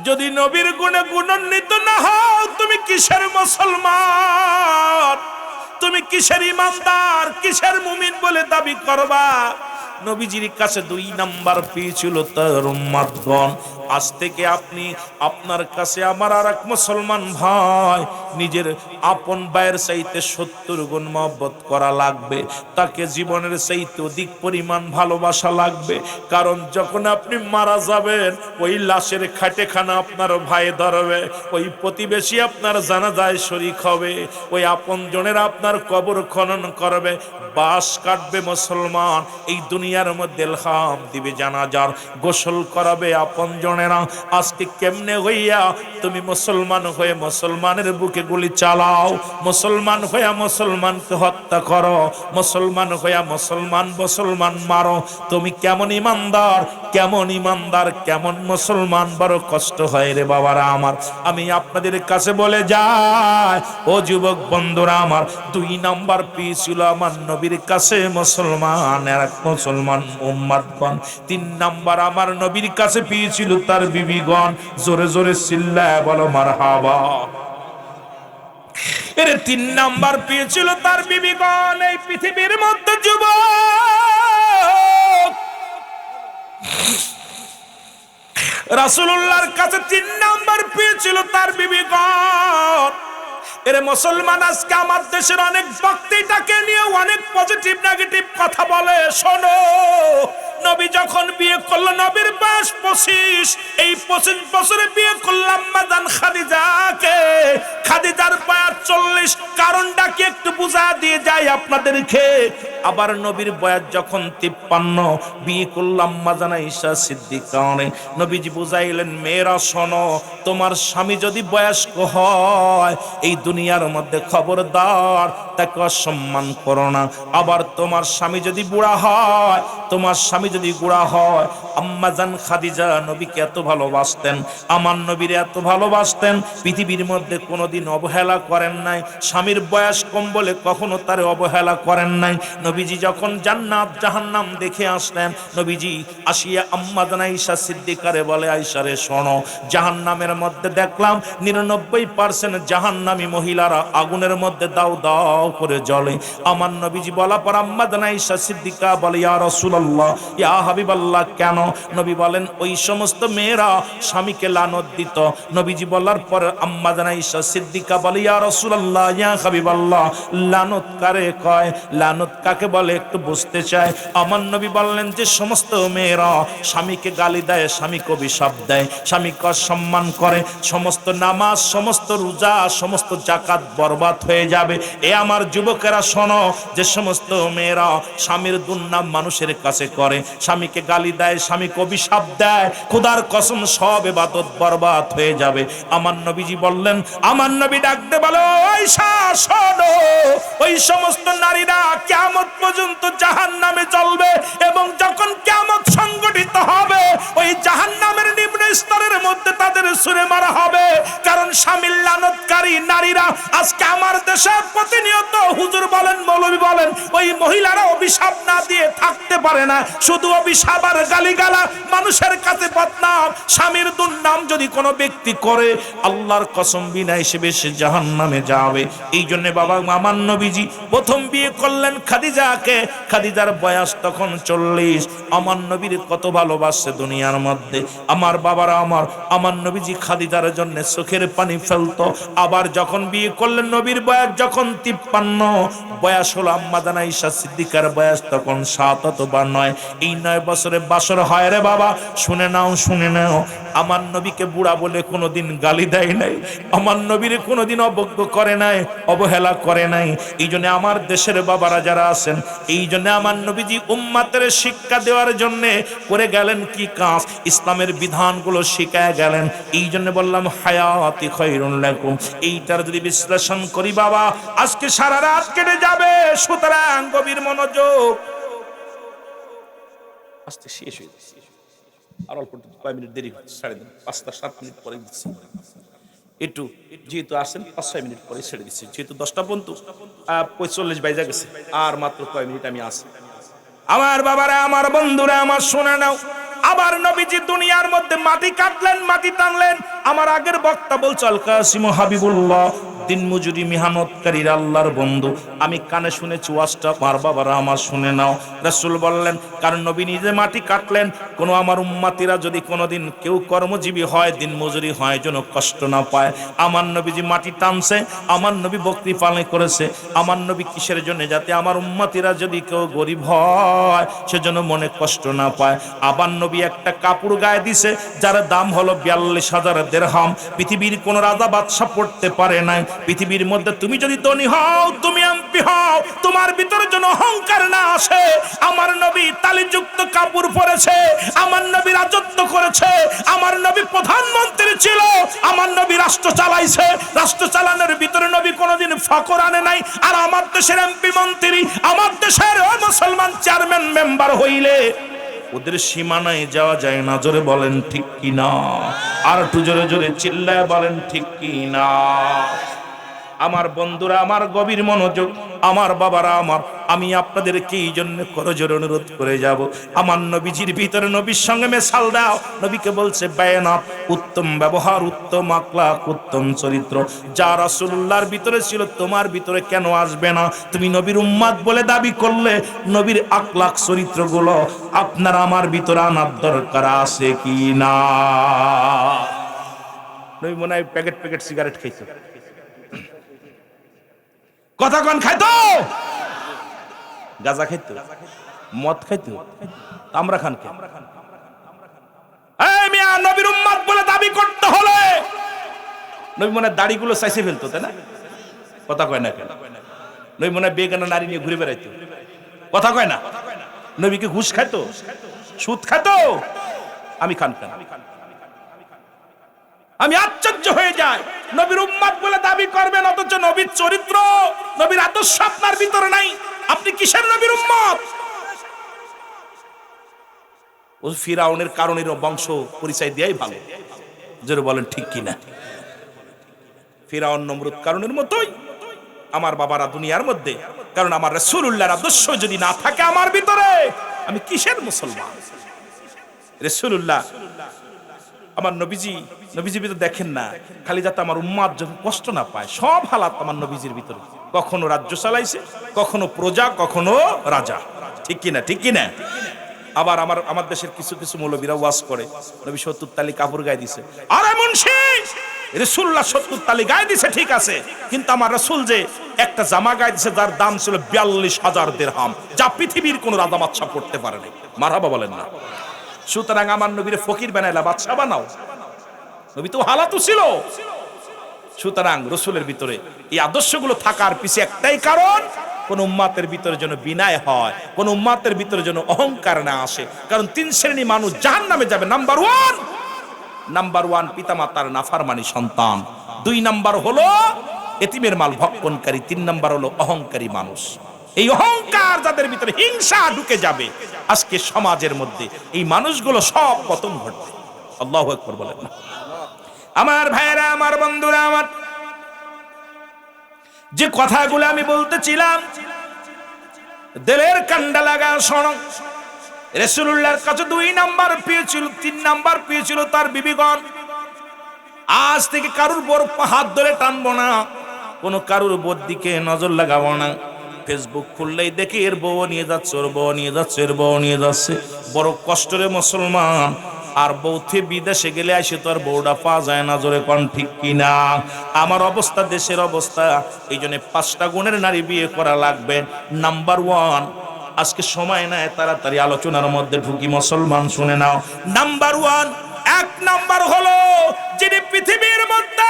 A: যদি নবীর গুণে গুণান্বিত না হও, তুমি কিসের মুসলমান? তুমি কিসের ইমানদার, কিসের মুমিন বলে দাবি করবা? নবীজির কাছে 2 নাম্বার পেয়েছিল তার উম্মতগণ। আজ থেকে আপনি আপনার কাছে আমার আর এক মুসলমান ভাই নিজের আপন ভাইয়ের চাইতে 70 গুণ মহব্বত করা লাগবে, তাকে জীবনের চাইতে অধিক পরিমাণ ভালোবাসা লাগবে। কারণ যখন আপনি মারা যাবেন, ওই লাশের খাটেখানা আপনার ভাই ধরবে, ওই প্রতিবেশী আপনার জানাজায় শরীক হবে, ওই আপন জনের আপনার কবর খনন করবে, বাঁশ কাটবে মুসলমান, এই দুনিয়ার মধ্যে ইলহাম দিবে, জানাজার গোসল করাবে আপন জনেরা। আজকে কেমনে হইয়া তুমি মুসলমান হয়ে মুসলমানের বুকে গুলি চালাও, মুসলমান হইয়া মুসলমানকে হত্যা করো, মুসলমান হইয়া মুসলমান মারো? তুমি কেমন ইমানদার, কেমন ইমানদার, কেমন মুসলমান? বড় কষ্ট হয় রে বাবারা আমার। আমি আপনাদের কাছে বলে যাই, ও যুবক বন্ধুরা আমার, 2 নাম্বার পেয়েছিল আমার নবীর কাছে মুসলমান আর এক মুসলমান উম্মতগণ। 3 নাম্বার আমার নবীর কাছে পেয়েছিল তার বিবিগণ। জোরে জোরে চিল্লায় বলো মারহাবা। এর 3 নাম্বার পেয়েছিল তার বিবিগণ। এই পৃথিবীর মধ্যে যুবক রাসূলুল্লাহর কাছে 3 নাম্বার পেয়েছিল তার বিবিগণ। এরে মুসলমান, আজকে আমার দেশের অনেক বক্তৃতাকে নিয়ে অনেক পজিটিভ নেগেটিভ কথা বলে। শোনো, নবী যখন বিয়ে করলো নবীর বয়স 25, এই 25 বছরে বিয়ে করলাম মাদান খাদিজাকে, খাদিজার বয়স 40। কারণটা কি একটু বুঝা দিয়ে যায় আপনাদেরকে। আবার নবীর বয়স যখন 53, বিয়ে করলাম মাদান আয়েশা সিদ্দিকা। নবীজি বুঝাইলেন, মেয়েরা শোনো, তোমার স্বামী যদি বয়স্ক হয় এই দুনিয়ার মধ্যে খবরদার তাকে অসম্মান করো না। আবার তোমার স্বামী যদি বুড়া হয়, তোমার স্বামী যদি বুড়া হয়, আম্মা জান খাদিজা নবীকে এত ভালোবাসতেন, আমার নবীর এত ভালোবাসতেন, পৃথিবীর মধ্যে কোনোদিন অবহেলা করেন নাই। স্বামীর বয়স কম বলে কখনো তারে অবহেলা করেন নাই। নবীজি যখন জান্নাত জাহান্নাম দেখে আসলেন, নবীজি আসিয়া আম্মা জান আয়েশা সিদ্দিকারে বলে, আয়েশা রে শোনো, জাহান্নামের মধ্যে দেখলাম 99% জাহান্নামী মহিলারা আগুনের মধ্যে দাও দাও করে জ্বলে। আমার নবীজি বলা পর আম্মা জান আয়েশা সিদ্দিকা বলে, ইয়া রাসূলুল্লাহ, ইয়া হাবিবাল্লাহ, কেন? নবী বলেন, ওই সমস্ত মেয়েরা স্বামীকে লানত দিত। নবীজি বলার পর আম্মা জান আয়েশা সিদ্দিকা বলে, ইয়া রাসূলুল্লাহ, ইয়া হাবিবাল্লাহ, লানত কারে কয়? লানত কাকে বলে একটু বুঝতে চাই। আমার নবী বললেন, যে সমস্ত মেয়েরা স্বামীকে গালি দেয়, স্বামীকে অভিশাপ দেয়, স্বামীকে অসম্মান করে, সমস্ত নামাজ, সমস্ত রোজা, সমস্ত যাকাত বরবাদ হয়ে যাবে। এ আমার যুবকেরা শোনো, যে সমস্ত মেয়েরা স্বামীর দুর্নাম মানুষের কাছে করে, স্বামীকে গালি দেয়, স্বামীকে অভিশাপ দেয়, খোদার কসম সব ইবাদত বরবাদ হয়ে যাবে। আমার নবীজি বললেন, আমার নবী ডাকতে বলো, আয়েশা শোনো, ওই সমস্ত নারীরা কিয়ামত পর্যন্ত জাহান্নামে জ্বলবে, এবং যখন কিয়ামত সংগঠিত হবে ওই জাহান্নামের নিম্ন স্তরের মধ্যে তাদের ছুঁড়ে মারা হবে। কারণ স্বামীর লানতকারী নারীরা আজকে আমার দেশে প্রতিনিয়ত, হুজুর বলেন, মৌলবী বলেন, ওই মহিলারা অভিশাপ না দিয়ে থাকতে পারে না। শুধু অভিশাপ আর গালিগালা, মানুষের কাছে বদনাম। স্বামীর দুর্নাম যদি কোনো ব্যক্তি করে, আল্লাহর কসম বিনা হিসেবে সে জাহান্নামে যাবে। এই জন্য বাবা আমার নবীজি প্রথম বিয়ে করলেন খাদিজাকে। খাদিজার বয়স তখন 40। আমার নবীর কত ভালোবাসে দুনিয়ার মধ্যে। আমার বাবারা আমার নবীজি খাদিজার জন্য চোখের পানি ফেলতো। আবার যখন বিয়ে করলেন নবীর বয়স যখন 53, বয়স হলো আম্মা জান আয়েশা সিদ্দিকার বয়স তখন 7 অথবা 9। এই 9 বছরে বাসর হয় রে বাবা। শুনে নাও, শুনে নাও, আমার নবীকে বুড়া বলে কোনোদিন গালি দেয় নাই, আমার নবীর কোনোদিন অবজ্ঞা করে নাই, অবহেলা করে নাই। এই জন্য আমার দেশের বাবারা যারা আছেন, এই জন্য আমার নবীজি উম্মাতের শিক্ষা দেওয়ার জন্য করে গেলেন কি কাজ, ইসলামের বিধানগুলো শিখায় গেলেন। এই জন্য বললাম, হায়াতি খায়রুন লাকুম। এইটার যদি বিশ্লেষণ করি বাবা, আজকে সারা রাত কেটে যাবে। সুতরাং গভীর মনোযোগ। আজকে শেষ হয়ে যাচ্ছে, আর অল্প কয়েক মিনিট দেরি হচ্ছে, 5-7 মিনিট পরে দিচ্ছি একটু, যেহেতু আসেন 5-6 মিনিট পরে ছেড়ে দিচ্ছি, যেহেতু 10টা পর্যন্ত 45 বাইজা গেছে, আর মাত্র কয়েক মিনিট আমি আসি। আমার বাবারা, আমার বন্ধুরা, আমার শোনা নাও। আবার নবীজি দুনিয়ার মধ্যে মাটি কাটলেন, মাটি টানলেন। আমার আগের বক্তা বলছে, আল কাসিম হাবিবুল্লাহ, দিন মজুরি মেহনতকারীর আল্লাহর বন্ধু। আমি কানে শুনেছি ওয়াজটা, আমার বাবারা আমার শুনে নাও। রাসূল বললেন, কারণ নবী নিজে মাটি কাটলেন, কোনো আমার উম্মতিরা যদি কোনোদিন কেউ কর্মজীবী হয়, দিন মজুরি হয়, যেন কষ্ট না পায়। আমার নবীজি মাটি টানছে, আমার নবী বকরি পালন করেছে। আমার নবী কিসের জন্য? যাতে আমার উম্মতিরা যদি কেউ গরিব হয় সেজন্য মনে কষ্ট না পায়। আবার নবী একটা কাপড় গায়ে দিছে, যার দাম হলো 42,000 দিরহাম। পৃথিবীর কোন রাজা বাদশা পড়তে পারে নাই। পৃথিবীর মধ্যে তুমি যদি ধনী হও, তুমি এমপি হও, তোমার ভিতরে যেন অহংকার না আসে। আমার নবী তালিযুক্ত কাপড় পরেছে, আমার নবী রাজত্ব করেছে, আমার নবী প্রধানমন্ত্রী ছিল, আমার নবী রাষ্ট্র চালাইছে। রাষ্ট্র চালানোর ভিতরে নবী কোনোদিন ফকর আনে নাই। আর আমার দেশের এমপি মন্ত্রী, আমার দেশের মুসলমান চেয়ারম্যান মেম্বার হইলে ওদের সীমানায় যাওয়া যায় না। জোরে বলেন ঠিক কি না? আর একটু জোরে জোরে চিল্লায় বলেন ঠিক কি না? আমার বন্ধুরা, আমার গভীর মনোযোগ, আমার বাবারা আমার, আমি আপনাদেরকে এই জন্য করজোরে অনুরোধ করে যাব, আমার নবীজির ভিতরে নবীর সঙ্গে মেশাল দাও। নবীকে বলছে বায়ানাত, উত্তম ব্যবহার, উত্তম আখলাক, উত্তম চরিত্র। যা রাসূলুল্লাহর ভিতরে ছিল তোমার ভিতরে কেন আসবে না? তুমি নবীর উম্মত বলে দাবি করলে নবীর আখলাক চরিত্রগুলো আপনার আমার ভিতরে আনার দরকার আছে কি না? নবী মনে হয় প্যাকেট প্যাকেট সিগারেট খাইছে। কথা কোন খাইতো? গাঁজা খাইতো, মদ খাইতো, আমরা খান কে? এই মিয়া, নবীর উম্মত বলে দাবি করতে হলে নবী মনে দাড়িগুলো চাইছে ফেলতো, তাই না? কথা কয় না কেন? নবী মনে বেগানা নারী নিয়ে ঘুরে বেড়াইতো, কথা কয় না? নবীকে ঘুষ খাইতো, সুদ খাইতো, আমি খান কেন? আমি আশ্চর্য হয়ে যাই, নবীর উম্মত বলে দাবি করবেন অথচ নবীর চরিত্র, নবীর আদর্শ আপনার ভিতরে নাই। আপনি কিসের নবীর উম্মত? ও ফিরাউনের কারণের বংশ পরিচয় দেয়াই ভালো, জোরে বলেন ঠিক কিনা? ফিরাউন নমরুদ কারণের মতোই আমার বাবারা দুনিয়ার মধ্যে, কারণ আমার রাসূলুল্লাহর আদর্শ যদি না থাকে আমার ভিতরে, আমি কিসের মুসলমান? রাসূলুল্লাহ আমার নবীজির ভিতরে দেখেন না, খালি যাতে আমার উম্মাত যখন কষ্ট না পায়, সব হালাত আমার নবীজির ভিতরে। কখনো রাজ্য চালাইছে, কখনো প্রজা, কখনো রাজা, ঠিক কিনা? ঠিক কিনা? আবার আমার দেশের কিছু কিছু মৌলবীরা ওয়াজ করে, নবী ৭০ তালি কাপড় গায়ে দিছে। আরে মুন্সি, রাসূলুল্লাহ ৭০ তালি গায়ে দিছে ঠিক আছে, কিন্তু আমার রাসূল যে একটা জামা গায়ে দিছে যার দাম ছিল ৪২,০০০ দিরহাম, যা পৃথিবীর কোন রাজা বাদশা পড়তে পারে নাই। মারহাবা বলেন না? সুতরাং আমার নবীর ফকির বানাইলা বাদশা বানাও? নবী তো হালাতু ছিল। সুতরাং রাসূলের ভিতরে এই আদর্শগুলো থাকার পিছে একটাই কারণ, কোন উম্মাতের ভিতরে যেন বিনয় হয়, কোন উম্মাতের ভিতরে যেন অহংকার না আসে। কারণ ৩ শ্রেণী মানুষ জাহান্নামে যাবে। নাম্বার ওয়ান পিতামাতার নাফরমানি সন্তান, ২ নাম্বার হলো এতিমের মাল ভক্ষণকারী, ৩ নাম্বার হলো অহংকারী মানুষ। এই অহংকার যাদের ভিতরে, হিংসা ঢুকে যাবে আজকে সমাজের মধ্যে, এই মানুষগুলো সব পতন ঘটবে। আল্লাহু আকবার বলেন না? আমার ভাইয়েরা, আমার বন্ধুরা, আমার যে কথাগুলো আমি বলতেছিলাম, দিলের কান্ডা লাগা শোনো। রাসূলুল্লাহর কাছে ২ নাম্বার পেয়েছিল, ৩ নাম্বার পেয়েছিল তার বিবিগণ। আজ থেকে কারুর বড় হাত ধরে টানবো না, কোন কারুর বোর দিকে নজর লাগাবো না। ফেসবুক খুললেই দেখি এর বউ নিয়ে যাচ্ছে, ওর বউ নিয়ে যাচ্ছে, এর বউ নিয়ে যাচ্ছে। বড় কষ্টরে মুসলমান, আর বউথে বিদেশে গেলে আসে তো আর বউটা পাওয়া যায় না, জোরে কোন ঠিক কিনা? আমার অবস্থা, দেশের অবস্থা, এই জন্য 5টা গুণের নারী বিয়ে করা লাগবে। নাম্বার 1, আজকে সময় নাই, তাড়াতাড়ি আলোচনার মধ্যে ঢুকি মুসলমান, শুনে নাও। নাম্বার 1, 1 নাম্বার হলো যিনি পৃথিবীর মধ্যে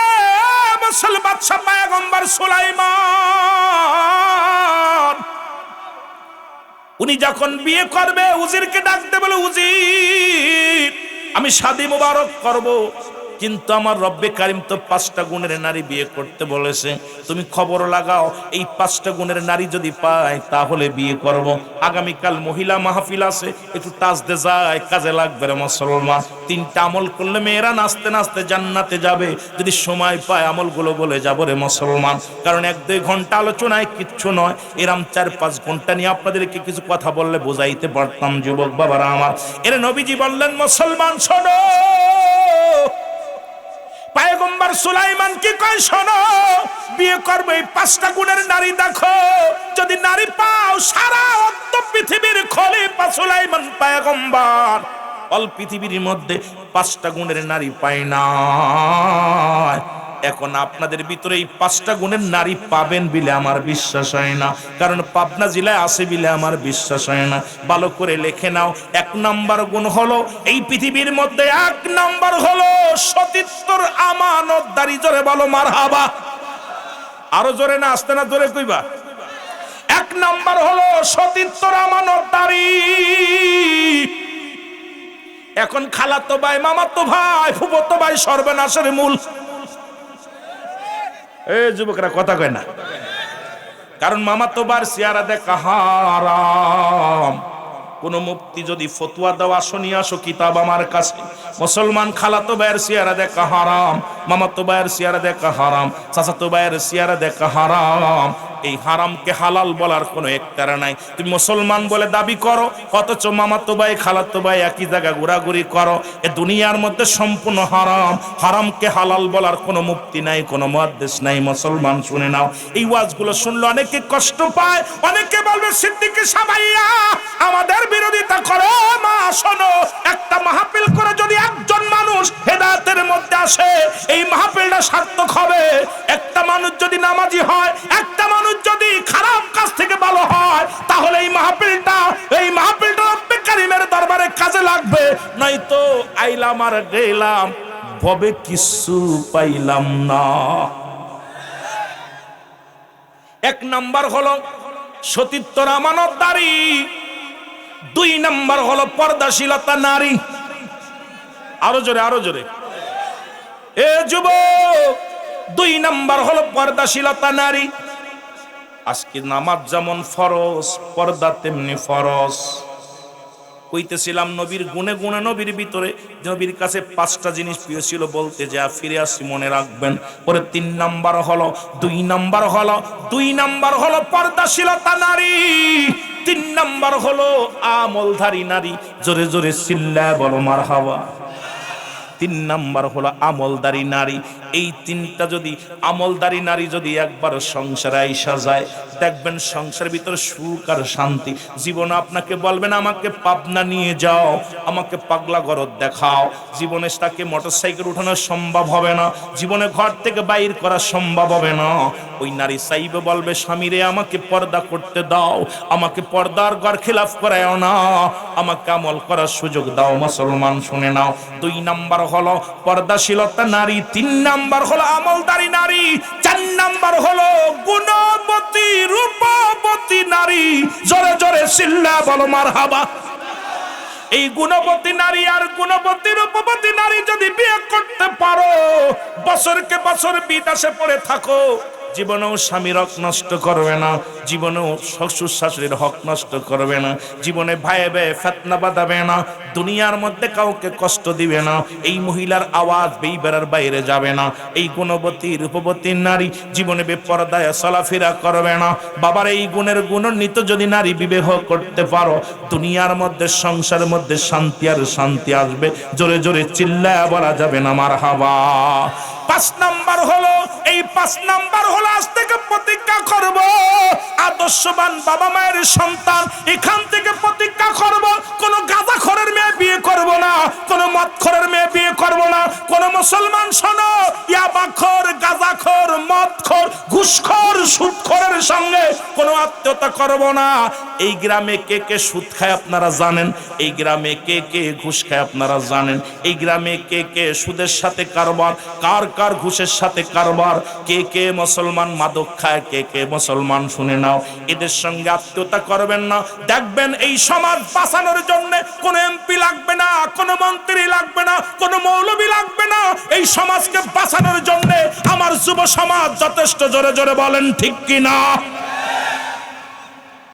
A: মুসলমান বাদশা পয়গম্বর সুলাইমান, উনি যখন বিয়ে করবে উজিরকে ডাকতে বলে, উজির আমি শাদী মুবারক করব, কিন্তু আমার রব্বে কারিম তো 5টা গুণের নারী বিয়ে করতে বলেছে, তুমি খবর লাগাও এই 5টা গুণের নারী যদি পাই তাহলে বিয়ে করব। আগামীকাল মহিলা মাহফিল আছে, একটু তাজদে যায়, কাজে লাগবে রে মুসলমান। 3টা আমল করলে মেয়েরা নাচতে নাচতে জান্নাতে যাবে, যদি সময় পায় আমলগুলো বলে যাবো রে মুসলমান। কারণ 1-2 ঘন্টা আলোচনায় কিচ্ছু নয়, এরম 4-5 ঘন্টা নিয়ে আপনাদেরকে কিছু কথা বললে বোঝাইতে পারতাম যুবক বাবারা আমার। এর নবীজি বললেন, মুসলমান শোনো, পয়গম্বর সুলাইমান কি কয়, শোনো, বিয়ে করবে এই 5টা গুণের নারী দেখো, যদি নারী পাও সারা অর্ধ পৃথিবীর খলিফা সুলাইমান পয়গম্বর অল পৃথিবীর মধ্যে 5টা গুণের নারী পায় না। এখন আপনাদের ভিতরে এই 5টা গুণের নারী পাবেন বলে আমার বিশ্বাস হয় না, কারণ পাবনা জেলায় আছে বলে আমার বিশ্বাস হয় না। ভালো করে লিখে নাও। 1 নাম্বার গুণ হলো এই পৃথিবীর মধ্যে 1 নাম্বার হলো সতীত্বর আমানতদারি। জোরে বলো মারহাবা। আরো জোরে না, আসতে না, জোরে কইবা। 1 নাম্বার হলো সতীত্বর আমানতদারি। এখন খালাতো ভাই, মামাতো ভাই, ফুফাতো ভাই সর্বনাশের মূল। এই যুবকরা কথা কয় না, কারণ মামাতো ভাইয়ের চেহারা দেখা হারাম। কোন মুফতি যদি ফতোয়া দাও, আসো নিয়ে আসো কিতাব আমার কাছে। মুসলমান খালাতো ভাইয়ের চেহারা দেখা হারাম, মামাতো ভাইয়ের চেহারা দেখা হারাম, চাচাতো ভাইয়ের চেহারা দেখা হারাম। এই হারামকে হালাল বলার কোনো একতারা নাই। তুমি মুসলমান বলে দাবি করো, অথচ মামাতো ভাই খালাতো ভাই একই জায়গা ঘোরাঘুরি করো, এ দুনিয়ার মধ্যে সম্পূর্ণ হারাম। হারামকে হালাল বলার কোনো মুফতি নাই, কোনো মুহাদ্দিস নাই। মুসলমান শুনে নাও, এই ওয়াজগুলো শুনলে অনেকে কষ্ট পায়, অনেকে বলবে সিদ্দিক সাবাইয়া আমাদের বিরোধিতা করে। মা শোনো, একটা মাহফিল করে যদি একজন মানুষ হেদায়েতের মধ্যে আসে, এই মাহফিলটা সার্থক হবে। একটা মানুষ যদি নামাজি হয়, একটা মানুষ যদি তো আইলাম আর গেলাম, ভবে কিছু পাইলাম না। এক নাম্বার হলো সতীত্বর আমানতদারি, দুই নাম্বার হলো পর্দাশীলতা নারী। আরো জোরে, আরো জোরে। এ যুবক, দুই নাম্বার হলো পর্দাশীলতা নারী। আজকে নামাজ যেমন ফরজ, পর্দা তেমনি ফরজ। কইতেছিলাম নবীর গুণে গুণে, নবীর ভিতরে নবীর কাছে 5টা জিনিস প্রিয় ছিল, বলতে যা ফিরে আসি মনে রাখবেন। পরে 3 নাম্বার হলো, 2 নাম্বার হলো পর্দাশীলতা নারী, 3 নাম্বার হলো আমলধারী নারী। জোরে জোরে চিল্লায় বলো মারহাবা। 3 নাম্বার হলো আমলদারি নারী। এই 3টা যদি আমলদারি নারী যদি একবার সংসারে আইসা যায়, দেখবেন সংসারের ভিতরে সুখ আর শান্তি। জীবনে আপনাকে বলবেন আমাকে পাবনা নিয়ে যাও, আমাকে পাগলা ঘরত দেখাও। জীবনে তাকে মোটরসাইকেল উঠানো সম্ভব হবে না, জীবনে ঘর থেকে বাইর করা সম্ভব হবে না। ওই নারী চাইবে, বলবে স্বামীরে আমাকে পর্দা করতে দাও, আমাকে পর্দার ঘর খিলাফ করায়ও না, আমাকে আমল করার সুযোগ দাও। মুসলমান শুনে নাও, 2 নাম্বার হলো পর্দাশীলতা নারী, 3 নাম্বার হলো আমলদারি নারী, 4 নাম্বার হলো গুণবতী রূপবতী নারী। জোরে জোরে চিল্লা বলো মারহাবা। এই গুণবতী নারী আর গুণবতী রূপবতী নারী যদি বিয়ে করতে পারো, বছরকে বছর বিদেশে পড়ে থাকো, জীবনেও স্বামীর হক নষ্ট করবে না, জীবনেও শ্বশুর শাশুড়ির হক নষ্ট করবে না, জীবনে ভাইয়ে ভাইয়ে ফিতনা বাঁধাবে না, দুনিয়ার মধ্যে কাউকে কষ্ট দিবে না, এই মহিলার আওয়াজ বেইবেরার বাইরে যাবে না। এই গুণবতী রূপবতী নারী জীবনে বেপরদায় চলাফেরা করবে না। বাবার এই গুণের গুণান্বিত যদি নারী বিবাহ করতে পারো, দুনিয়ার মধ্যে সংসারের মধ্যে শান্তি আর শান্তি আসবে। জোরে জোরে চিল্লায়া বলা যাবে না মারহাবা। 5 নাম্বার হলো, এই 5 নাম্বার হলো আজ থেকে প্রতিজ্ঞা করব, আদর্শবান বাবা মায়ের সন্তান। এখান থেকে প্রতিজ্ঞা করব, কোন গাঁজাখোরের মেয়ে বিয়ে করব না, কোন মদখোরের মেয়ে বিয়ে করব না। কোন মুসলমান শোনো, ইয়াবাখোর, গাঁজাখোর, মদখোর, ঘুষখোর, সুদখোরের সঙ্গে কোনো আত্মীয়তা করব না। এই গ্রামে কে কে সুদ খায় আপনারা জানেন, এই গ্রামে কে কে ঘুষ খায় আপনারা জানেন, এই গ্রামে কে কে সুদের সাথে কারবার, কার কার ঘুষের সাথে কারবার, কে কে মুসলমান মাদক খায়, কে কে মুসলমান শুনে নাও। এদের সঙ্গে আত্মীয়তা করবেন না। দেখবেন এই সমাজ বাঁচানোর জন্য কোন এমপি লাগবে না, কোন মন্ত্রী লাগবে না, কোন মৌলবী লাগবে না। এই সমাজকে বাঁচানোর জন্য আমার যুব সমাজ যথেষ্ট। জোরে জোরে বলেন ঠিক কিনা?